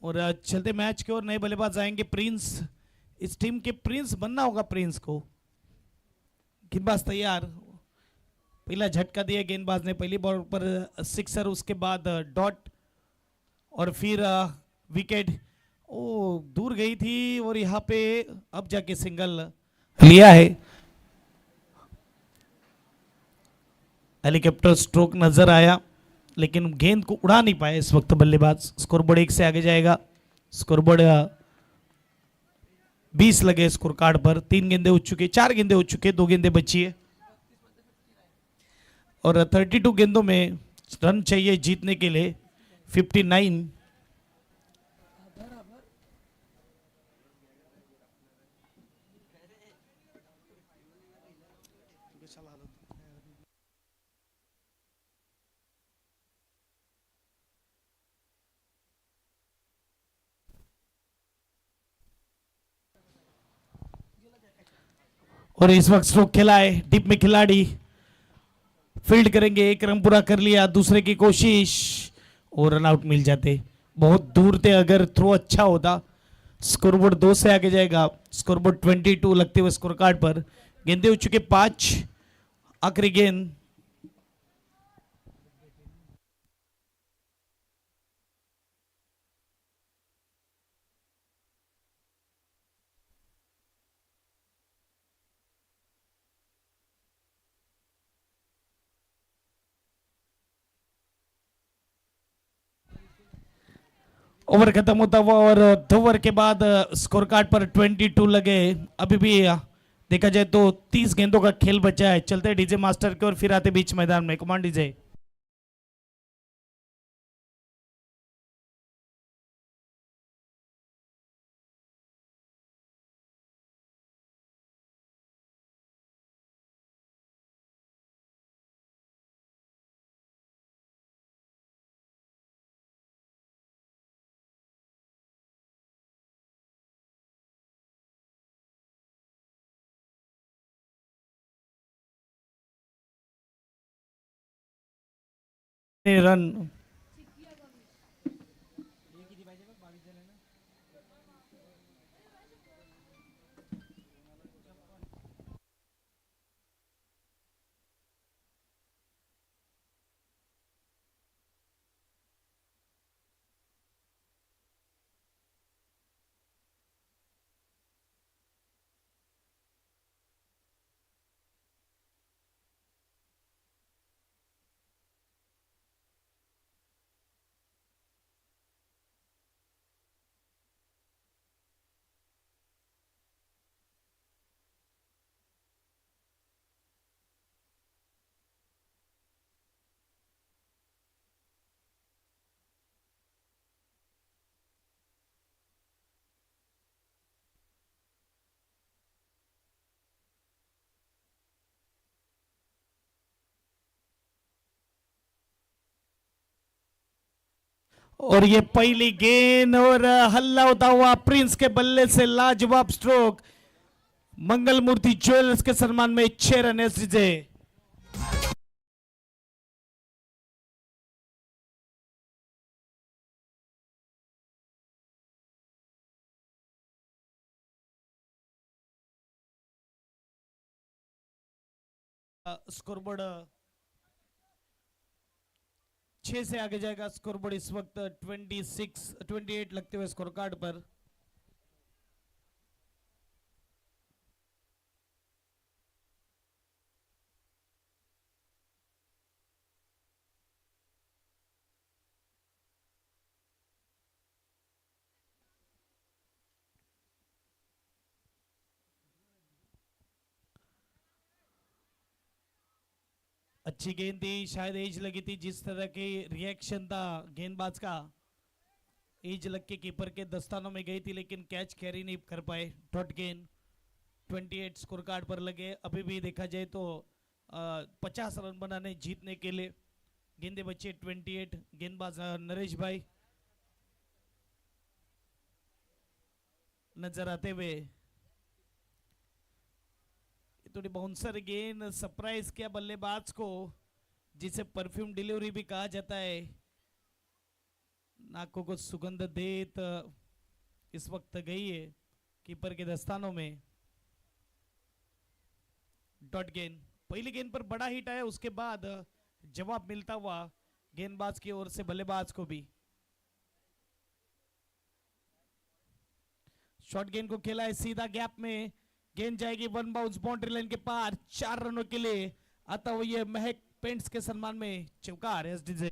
और चलते मैच के और नए बल्लेबाज आएंगे प्रिंस, इस टीम के प्रिंस बनना होगा प्रिंस को। गेंदबाज तैयार, पहला झटका दिया गेंदबाज ने पहली बॉल पर सिक्सर, उसके बाद डॉट और फिर विकेट। ओ दूर गई थी और यहाँ पे अब जाके सिंगल लिया है। हेलीकॉप्टर स्ट्रोक नजर आया लेकिन गेंद को उड़ा नहीं पाया इस वक्त बल्लेबाज। स्कोरबोर्ड 1 से आगे जाएगा। स्कोरबोर्ड 20 लगे स्कोर कार्ड पर, 3 गेंदे हो चुके, 4 गेंदे हो चुके, 2 गेंदे बची है और 32 गेंदों में रन चाहिए जीतने के लिए 59। और इस वक्त स्ट्रोक खेला है, डिप में खिलाड़ी फील्ड करेंगे, 1 रन पूरा कर लिया, दूसरे की कोशिश और रन आउट मिल जाते। बहुत दूर थे, अगर थ्रो अच्छा होता। स्कोरबोर्ड 2 से आगे जाएगा। स्कोरबोर्ड 22 लगते हुए स्कोर कार्ड पर, गेंदे हो चुके 5, आखिरी गेंद। ओवर खत्म होता हुआ और 2 ओवर के बाद स्कोर कार्ड पर 22 लगे। अभी भी देखा जाए तो 30 गेंदों का खेल बचा है। चलते डीजे मास्टर के और फिर आते बीच मैदान में। Command DJ. रन और ये पहली गेंद और हल्ला होता हुआ प्रिंस के बल्ले से लाजवाब स्ट्रोक। मंगल मूर्ति ज्वेलर्स के सम्मान में 6 रन जीते। स्कोरबोर्ड 6 से आगे जाएगा। स्कोरबोर्ड इस वक्त 28 लगते हुए स्कोर कार्ड पर। अच्छी गेंद थी, शायद एज लगी थी, जिस तरह की रिएक्शन था गेंदबाज का, एज लग के कीपर के दस्तानों में गई थी लेकिन कैच कैरी नहीं कर पाए। डॉट गेंद 28 स्कोर कार्ड पर लगे। अभी भी देखा जाए तो 50 रन बनाने जीतने के लिए। गेंदे बचे 28, गेंदबाज नरेश भाई नजर आते हुए। थोड़ी बाउंसर गेंद सरप्राइज किया बल्लेबाज को, जिसे परफ्यूम डिलीवरी भी कहा जाता है। नाकों को सुगंध देत इस वक्त गई है कीपर के दस्तानों में। डॉट गेंद, पहली गेंद पर बड़ा हिट आया, उसके बाद जवाब मिलता हुआ गेंदबाज की ओर से बल्लेबाज को भी। शॉर्ट गेंद को खेला है सीधा गैप में, गेंद जाएगी वन बाउंस बाउंड्री लाइन के पार। 4 रनों के लिए आता हुआ ये महक पेंट्स के सम्मान में चौकार एसडीजे।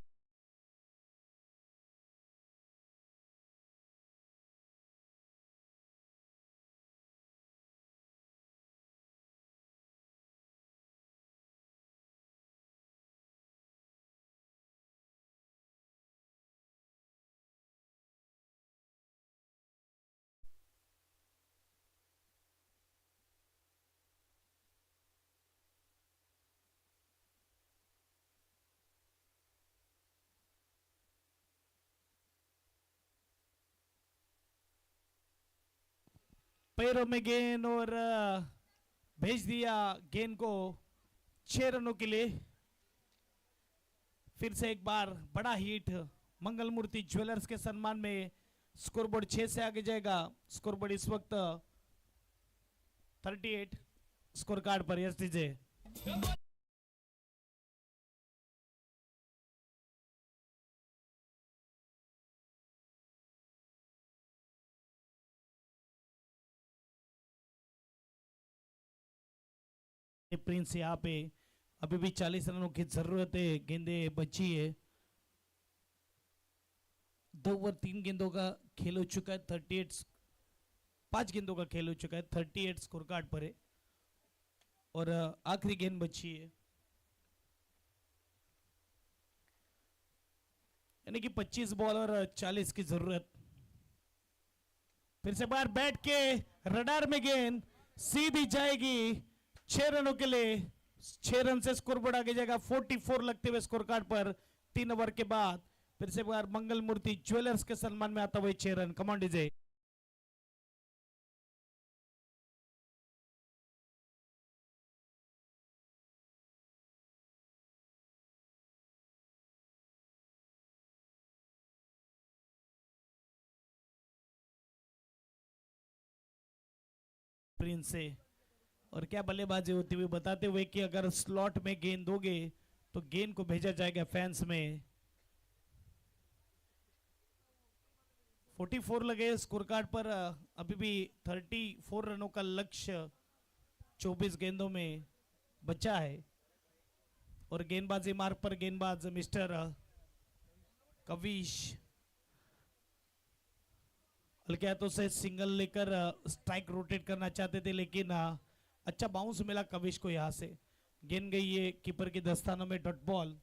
पैरों में गेंद और भेज दिया गेंद को 6 रनों के लिए। फिर से एक बार बड़ा हिट मंगल मूर्ति ज्वेलर्स के सम्मान में। स्कोरबोर्ड 6 से आगे जाएगा। स्कोरबोर्ड इस वक्त 38 स्कोर कार्ड पर एसडीजे। प्रिंस यहाँ पे अभी भी 40 रनों की जरूरत है, गेंदे बची है। 2 ओवर 3 गेंदों का खेल हो चुका है। 38 5 गेंदों का खेल हो चुका है। 38 स्कोर कार्ड पर है और आखिरी गेंद बची है, यानी कि 25 बॉल और 40 की जरूरत। फिर से बार बैठ के रडार में गेंद सीधी जाएगी 6 रनों के लिए। 6 रन से स्कोरबोर्ड आगे जाएगा 44 लगते हुए स्कोर कार्ड पर 3 ओवर के बाद। फिर से बार मंगल मूर्ति ज्वेलर्स के सम्मान में आता हुआ 6 रन। Command DJ. प्रिंस से और क्या बल्लेबाजी होती हुई बताते हुए कि अगर स्लॉट में गेंद दोगे तो गेंद को भेजा जाएगा फैंस में। 44 लगे स्कोर कार्ड पर। अभी भी 34 रनों का लक्ष्य 24 गेंदों में बचा है और गेंदबाजी मार्ग पर गेंदबाज मिस्टर कविश हल्के हाथों से सिंगल लेकर स्ट्राइक रोटेट करना चाहते थे, लेकिन अच्छा बाउंस मिला कविश को। यहां से गेंद गई है कीपर के दस्तानों में। Dot ball.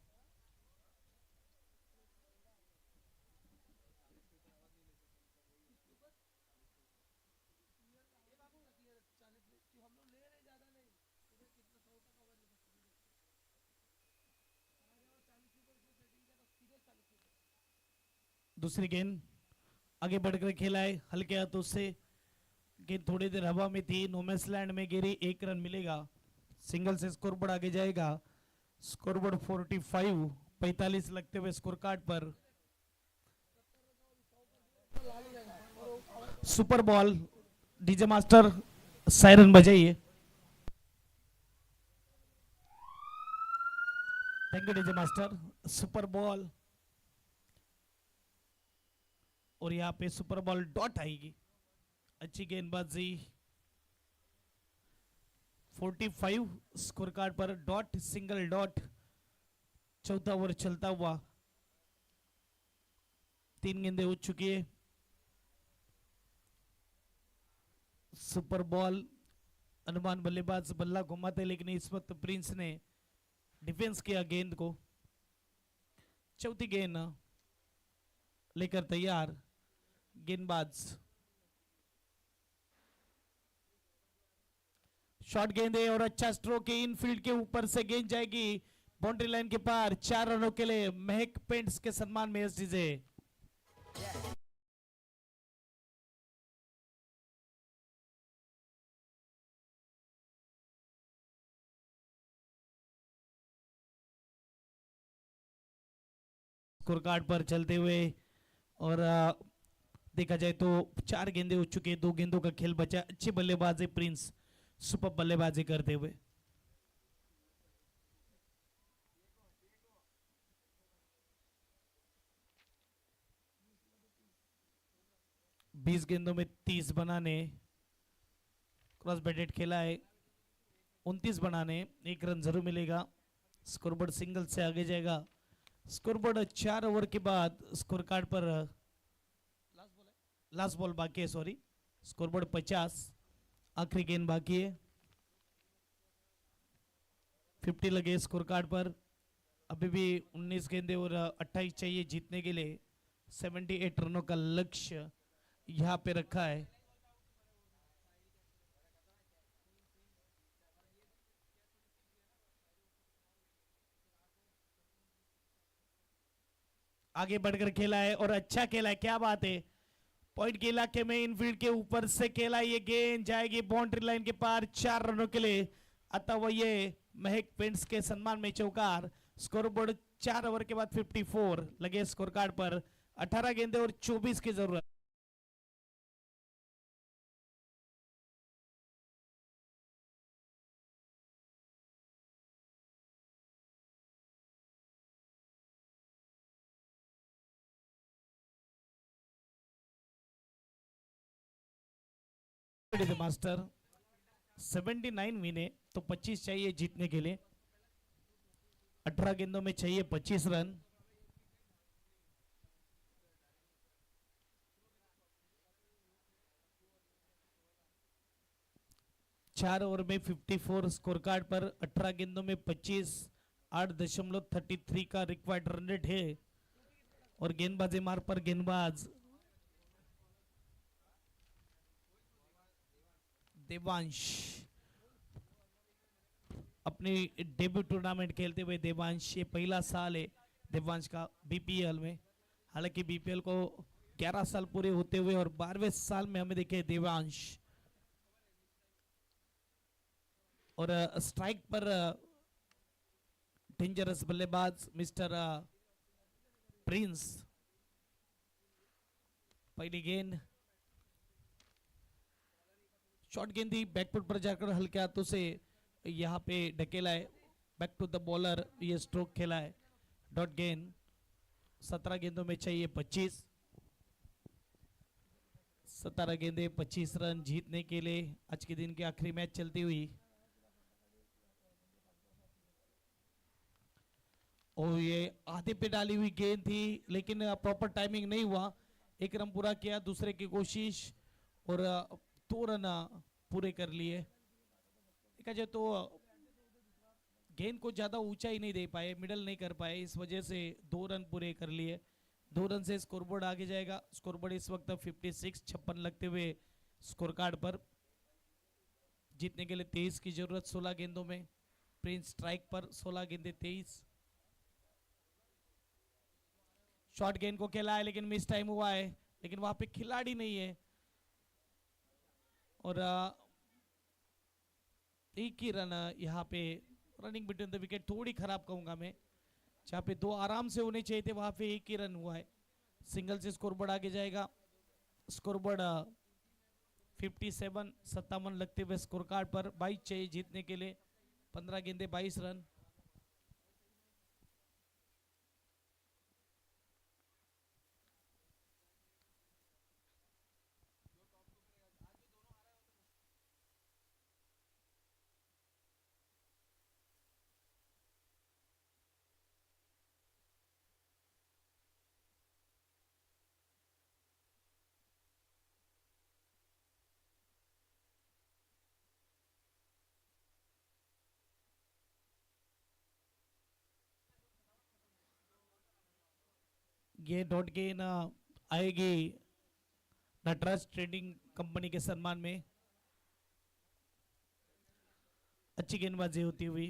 दूसरी गेंद आगे बढ़कर खेला है हल्के हाथों से। गेंद थोड़ी देर हवा में थी, नोमैंस लैंड में गिरी। 1 रन मिलेगा। सिंगल से स्कोरबोर्ड आगे जाएगा। स्कोरबोर्ड 45 लगते हुए स्कोर कार्ड पर। Super ball. DJ master siren बजाइए। Thank you DJ master. Super ball और यहाँ पे सुपर बॉल डॉट आएगी। अच्छी गेंदबाजी। 45 स्कोर कार्ड पर। Dot single dot. चौथा ओवर चलता हुआ 3 गेंदें हो चुकी है। Super ball. अनुमान बल्लेबाज बल्ला घुमाते, लेकिन इस वक्त प्रिंस ने डिफेंस किया गेंद को। चौथी गेंद लेकर तैयार गेंदबाज। शॉर्ट गेंद है और अच्छा स्ट्रोक है, इनफील्ड के ऊपर से गेंद जाएगी बाउंड्री लाइन के पार। 4 रनों के लिए महक पेंट्स के सम्मान में एसडीजे। स्कोर कार्ड पर चलते हुए और देखा जाए तो 4 गेंदे हो चुके हैं, 2 गेंदों का खेल बचा। अच्छी बल्लेबाजी प्रिंस, सुपर बल्लेबाजी करते हुए। बीस गेंदों में 30 बनाने, क्रॉस बैटेड खेला है। 29 बनाने, 1 रन जरूर मिलेगा। स्कोरबोर्ड सिंगल से आगे जाएगा। स्कोरबोर्ड 4 ओवर के बाद स्कोर कार्ड पर लास्ट बॉल बाकी है, सॉरी। स्कोरबोर्ड 50, आखिरी गेंद बाकी है। 50 लगे स्कोर कार्ड पर। अभी भी 19 गेंदे और 28 चाहिए जीतने के लिए। 78 रनों का लक्ष्य यहां पे रखा है। आगे बढ़कर खेला है और अच्छा खेला है, क्या बात है। पॉइंट के इलाके में इनफील्ड के ऊपर से खेला, ये गेंद जाएगी बाउंड्री लाइन के पार 4 रनों के लिए। अतः ये महक पेंट्स के सम्मान में चौकार। स्कोरबोर्ड 4 ओवर के बाद 54 लगे स्कोर कार्ड पर। 18 गेंदे और 24 की जरूरत। मास्टर 79 विने तो 25 चाहिए जीतने के लिए। 18 गेंदों में चाहिए 25 रन। चार ओवर में 54 स्कोर कार्ड पर। 18 गेंदों में 25, 8.33 का रिक्वायर्ड रन रेट है। और गेंदबाजी मार पर गेंदबाज देवांश, अपनी डेब्यू टूर्नामेंट खेलते हुए देवांश, ये पहला साल है देवांश का बीपीएल में। हालांकि बीपीएल को 11 साल पूरे होते हुए और 12वें साल में हमें देखे देवांश। और स्ट्राइक पर डेंजरस बल्लेबाज मिस्टर प्रिंस। पहली गेंद शॉर्ट गेंद थी, बैकफुट पर जाकर हल्के हाथों से यहाँ पे ढकेला है। बैक टू द बॉलर, ये स्ट्रोक खेला है। डॉट गेंद। 17 गेंदों में चाहिए 25। 17 गेंदे 25 रन जीतने के लिए आज के दिन की आखिरी मैच चलती हुई। और ये आधे पे डाली हुई गेंद थी, लेकिन प्रॉपर टाइमिंग नहीं हुआ। 1 रन पूरा किया, दूसरे की कोशिश और 2 रन पूरे कर लिए। देखा जाए तो गेंद को ज्यादा ऊंचाई नहीं दे पाए, मिडल नहीं कर पाए, इस वजह से 2 रन पूरे कर लिए। 2 रन से स्कोरबोर्ड आगे जाएगा। स्कोरबोर्ड इस वक्त 56 लगते हुए स्कोर कार्ड पर। जीतने के लिए 23 की जरूरत 16 गेंदों में। प्रिंस स्ट्राइक पर, 16 गेंदे 23। शॉर्ट गेंद को खेला है लेकिन मिस टाइम हुआ है, लेकिन वहां पे खिलाड़ी नहीं है। और एक ही रन यहाँ पे। रनिंग बिटवीन द विकेट थोड़ी खराब कहूंगा मैं। जहाँ पे 2 आराम से होने चाहिए थे, वहां पे एक ही रन हुआ है। सिंगल से स्कोरबोर्ड आगे जाएगा। स्कोरबोर्ड 57 लगते हुए स्कोर कार्ड पर। 22 चाहिए जीतने के लिए। 15 गेंदे 22 रन। ये डॉट गेंद आएगी नटराज ट्रेडिंग कंपनी के सम्मान में। अच्छी गेंदबाजी होती हुई,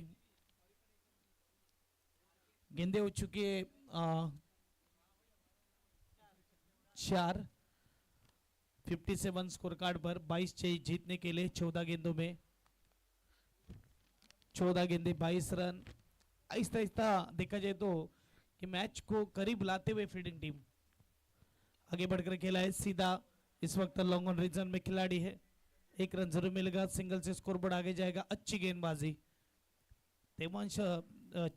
गेंदे हो चुकी है 4। 57 स्कोर कार्ड पर 22 चाहिए जीतने के लिए 14 गेंदों में। 14 गेंदे 22 रन। आहिस्ता आहिस्ता देखा जाए तो कि मैच को करीब लाते हुए फील्डिंग टीम आगे बढ़कर खेला है सीधा। इस वक्त लॉन्ग ऑन रीजन में खिलाड़ी है, 1 रन जरूर मिलेगा, सिंगल से स्कोर बोर्ड आगे जाएगा। अच्छी गेंदबाजी, देवांश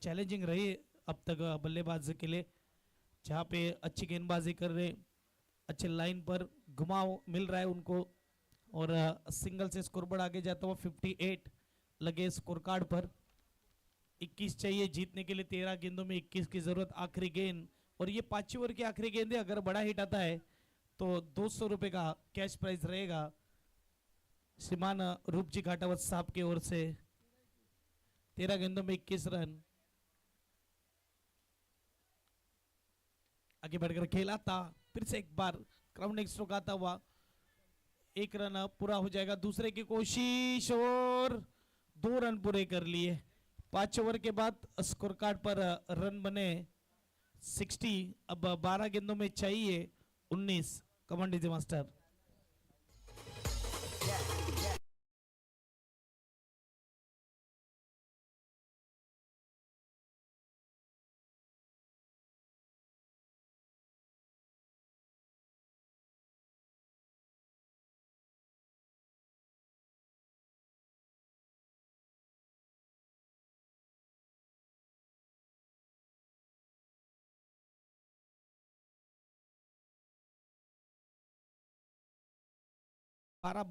चैलेंजिंग रही अब तक बल्लेबाज के लिए, जहां पे अच्छी गेंदबाजी कर रहे, अच्छे लाइन पर घुमाव मिल रहा है उनको, और सिंगल से स्कोर बोर्ड आगे जाता हुआ 58 लगे स्कोर कार्ड पर। 21 चाहिए जीतने के लिए, 13 गेंदों में 21 की जरूरत। आखिरी गेंद, और ये 5 ओवर की आखिरी गेंद है, अगर बड़ा हिट आता है तो 200 रुपए का कैश प्राइज रहेगा श्रीमान रूपजी घाटावत साहब की ओर से। 13 गेंदों में 21 रन। आगे बढ़कर खेला था, फिर से एक बार ग्राउंडिंग स्ट्रोक आता हुआ, 1 रन पूरा हो जाएगा। दूसरे की कोशिश और 2 रन पूरे कर लिए। 5 ओवर के बाद स्कोर कार्ड पर रन बने 60। अब 12 गेंदों में चाहिए 19। Command DJ master. बारह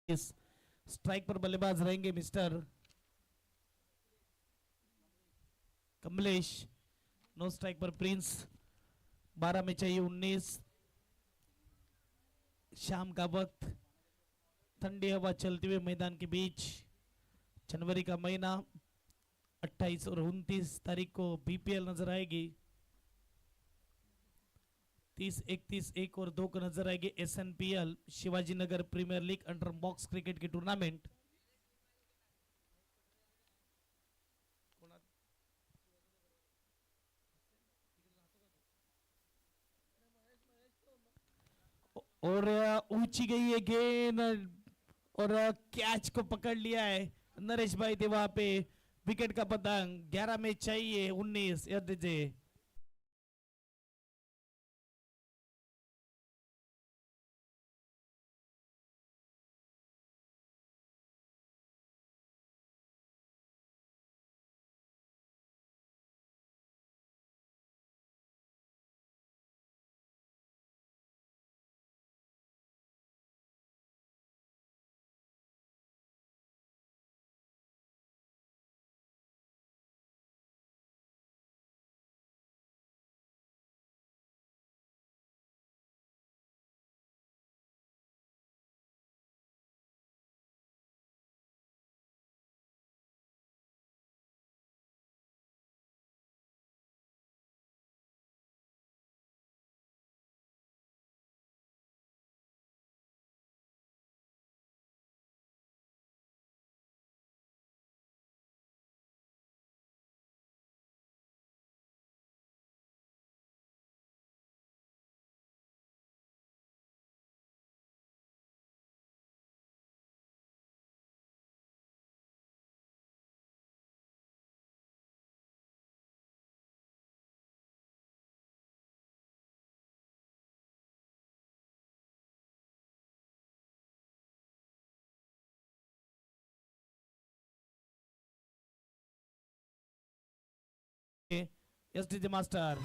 स्ट्राइक पर बल्लेबाज रहेंगे मिस्टर कमलेश, नो स्ट्राइक पर प्रिंस। 12 में चाहिए 19। शाम का वक्त, ठंडी हवा चलती हुए मैदान के बीच, जनवरी का महीना, 28 और 29 तारीख को बीपीएल नजर आएगी। 30, 31, 1 और 2 को नजर आएगी SNPL Shivaji Nagar premier league under box cricket की टूर्नामेंट। और ऊंची गई है गेंद, और कैच को पकड़ लिया है नरेश भाई थे वहां पे। विकेट का पतंग, 11 में चाहिए 19। याद दीजिए SDJ master.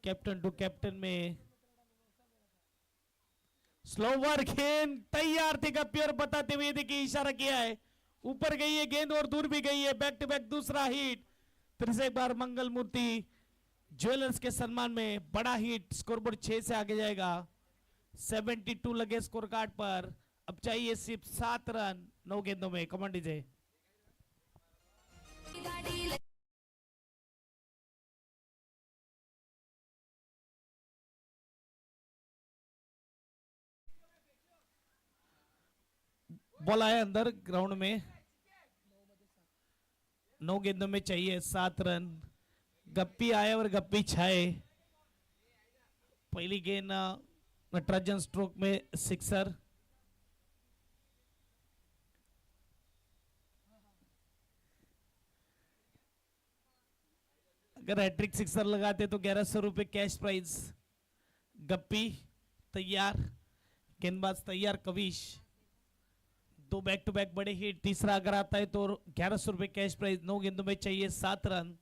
Captain to captain में स्लोवर गेंद तैयार थे, प्योर बताते हुए देखिए इशारा किया है, ऊपर गई है गेंद और दूर भी गई है। बैक टू बैक दूसरा हिट। फिर से एक बार मंगल मूर्ति ज्वेलर्स के सम्मान में बड़ा हिट, स्कोरबोर्ड 6 से आगे जाएगा। 72 लगे स्कोर कार्ड पर। अब चाहिए सिर्फ 7 रन 9 गेंदों में। Command DJ. बॉल आया अंदर ग्राउंड में। 9 गेंदों में चाहिए 7 रन। गप्पी आए और गप्पी छाए। पहली गेंद नटराजन स्ट्रोक में सिक्सर। अगर हैट्रिक सिक्सर लगाते तो 1100 रुपए कैश प्राइज। गप्पी तैयार, गेंदबाज तैयार कविश। 2 बैक टू बैक बड़े हिट। तीसरा अगर आता है तो 1100 रुपए कैश प्राइज। 9 गेंदों में चाहिए 7 रन।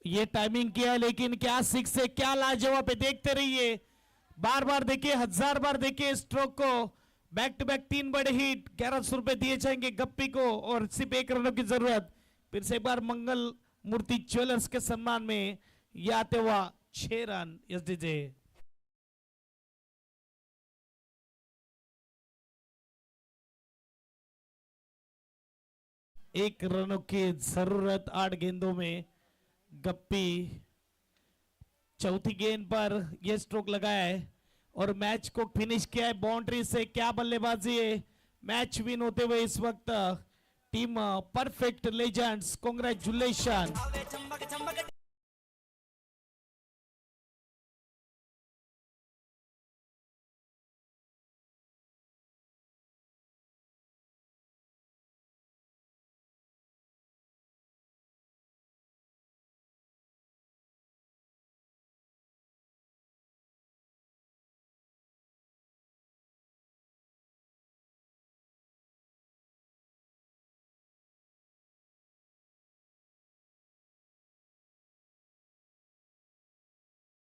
ये टाइमिंग किया है लेकिन क्या सिक्स है, क्या लाजवाब है। देखते रहिए, बार बार देखिए, 1000 बार देखिए स्ट्रोक को। बैक टू बैक 3 बड़े हिट। 1100 रुपए दिए जाएंगे गप्पी को और सिर्फ 1 रनों की जरूरत। फिर से एक बार मंगल मूर्ति ज्वेलर्स के सम्मान में ये आते हुआ 6 रन। Yes DJ. एक रनों की जरूरत 8 गेंदों में। गप्पी चौथी गेंद पर यह स्ट्रोक लगाया है और मैच को फिनिश किया है बाउंड्री से। क्या बल्लेबाजी है। मैच विन होते हुए इस वक्त टीम परफेक्ट लेजेंड्स, कांग्रेचुलेशन।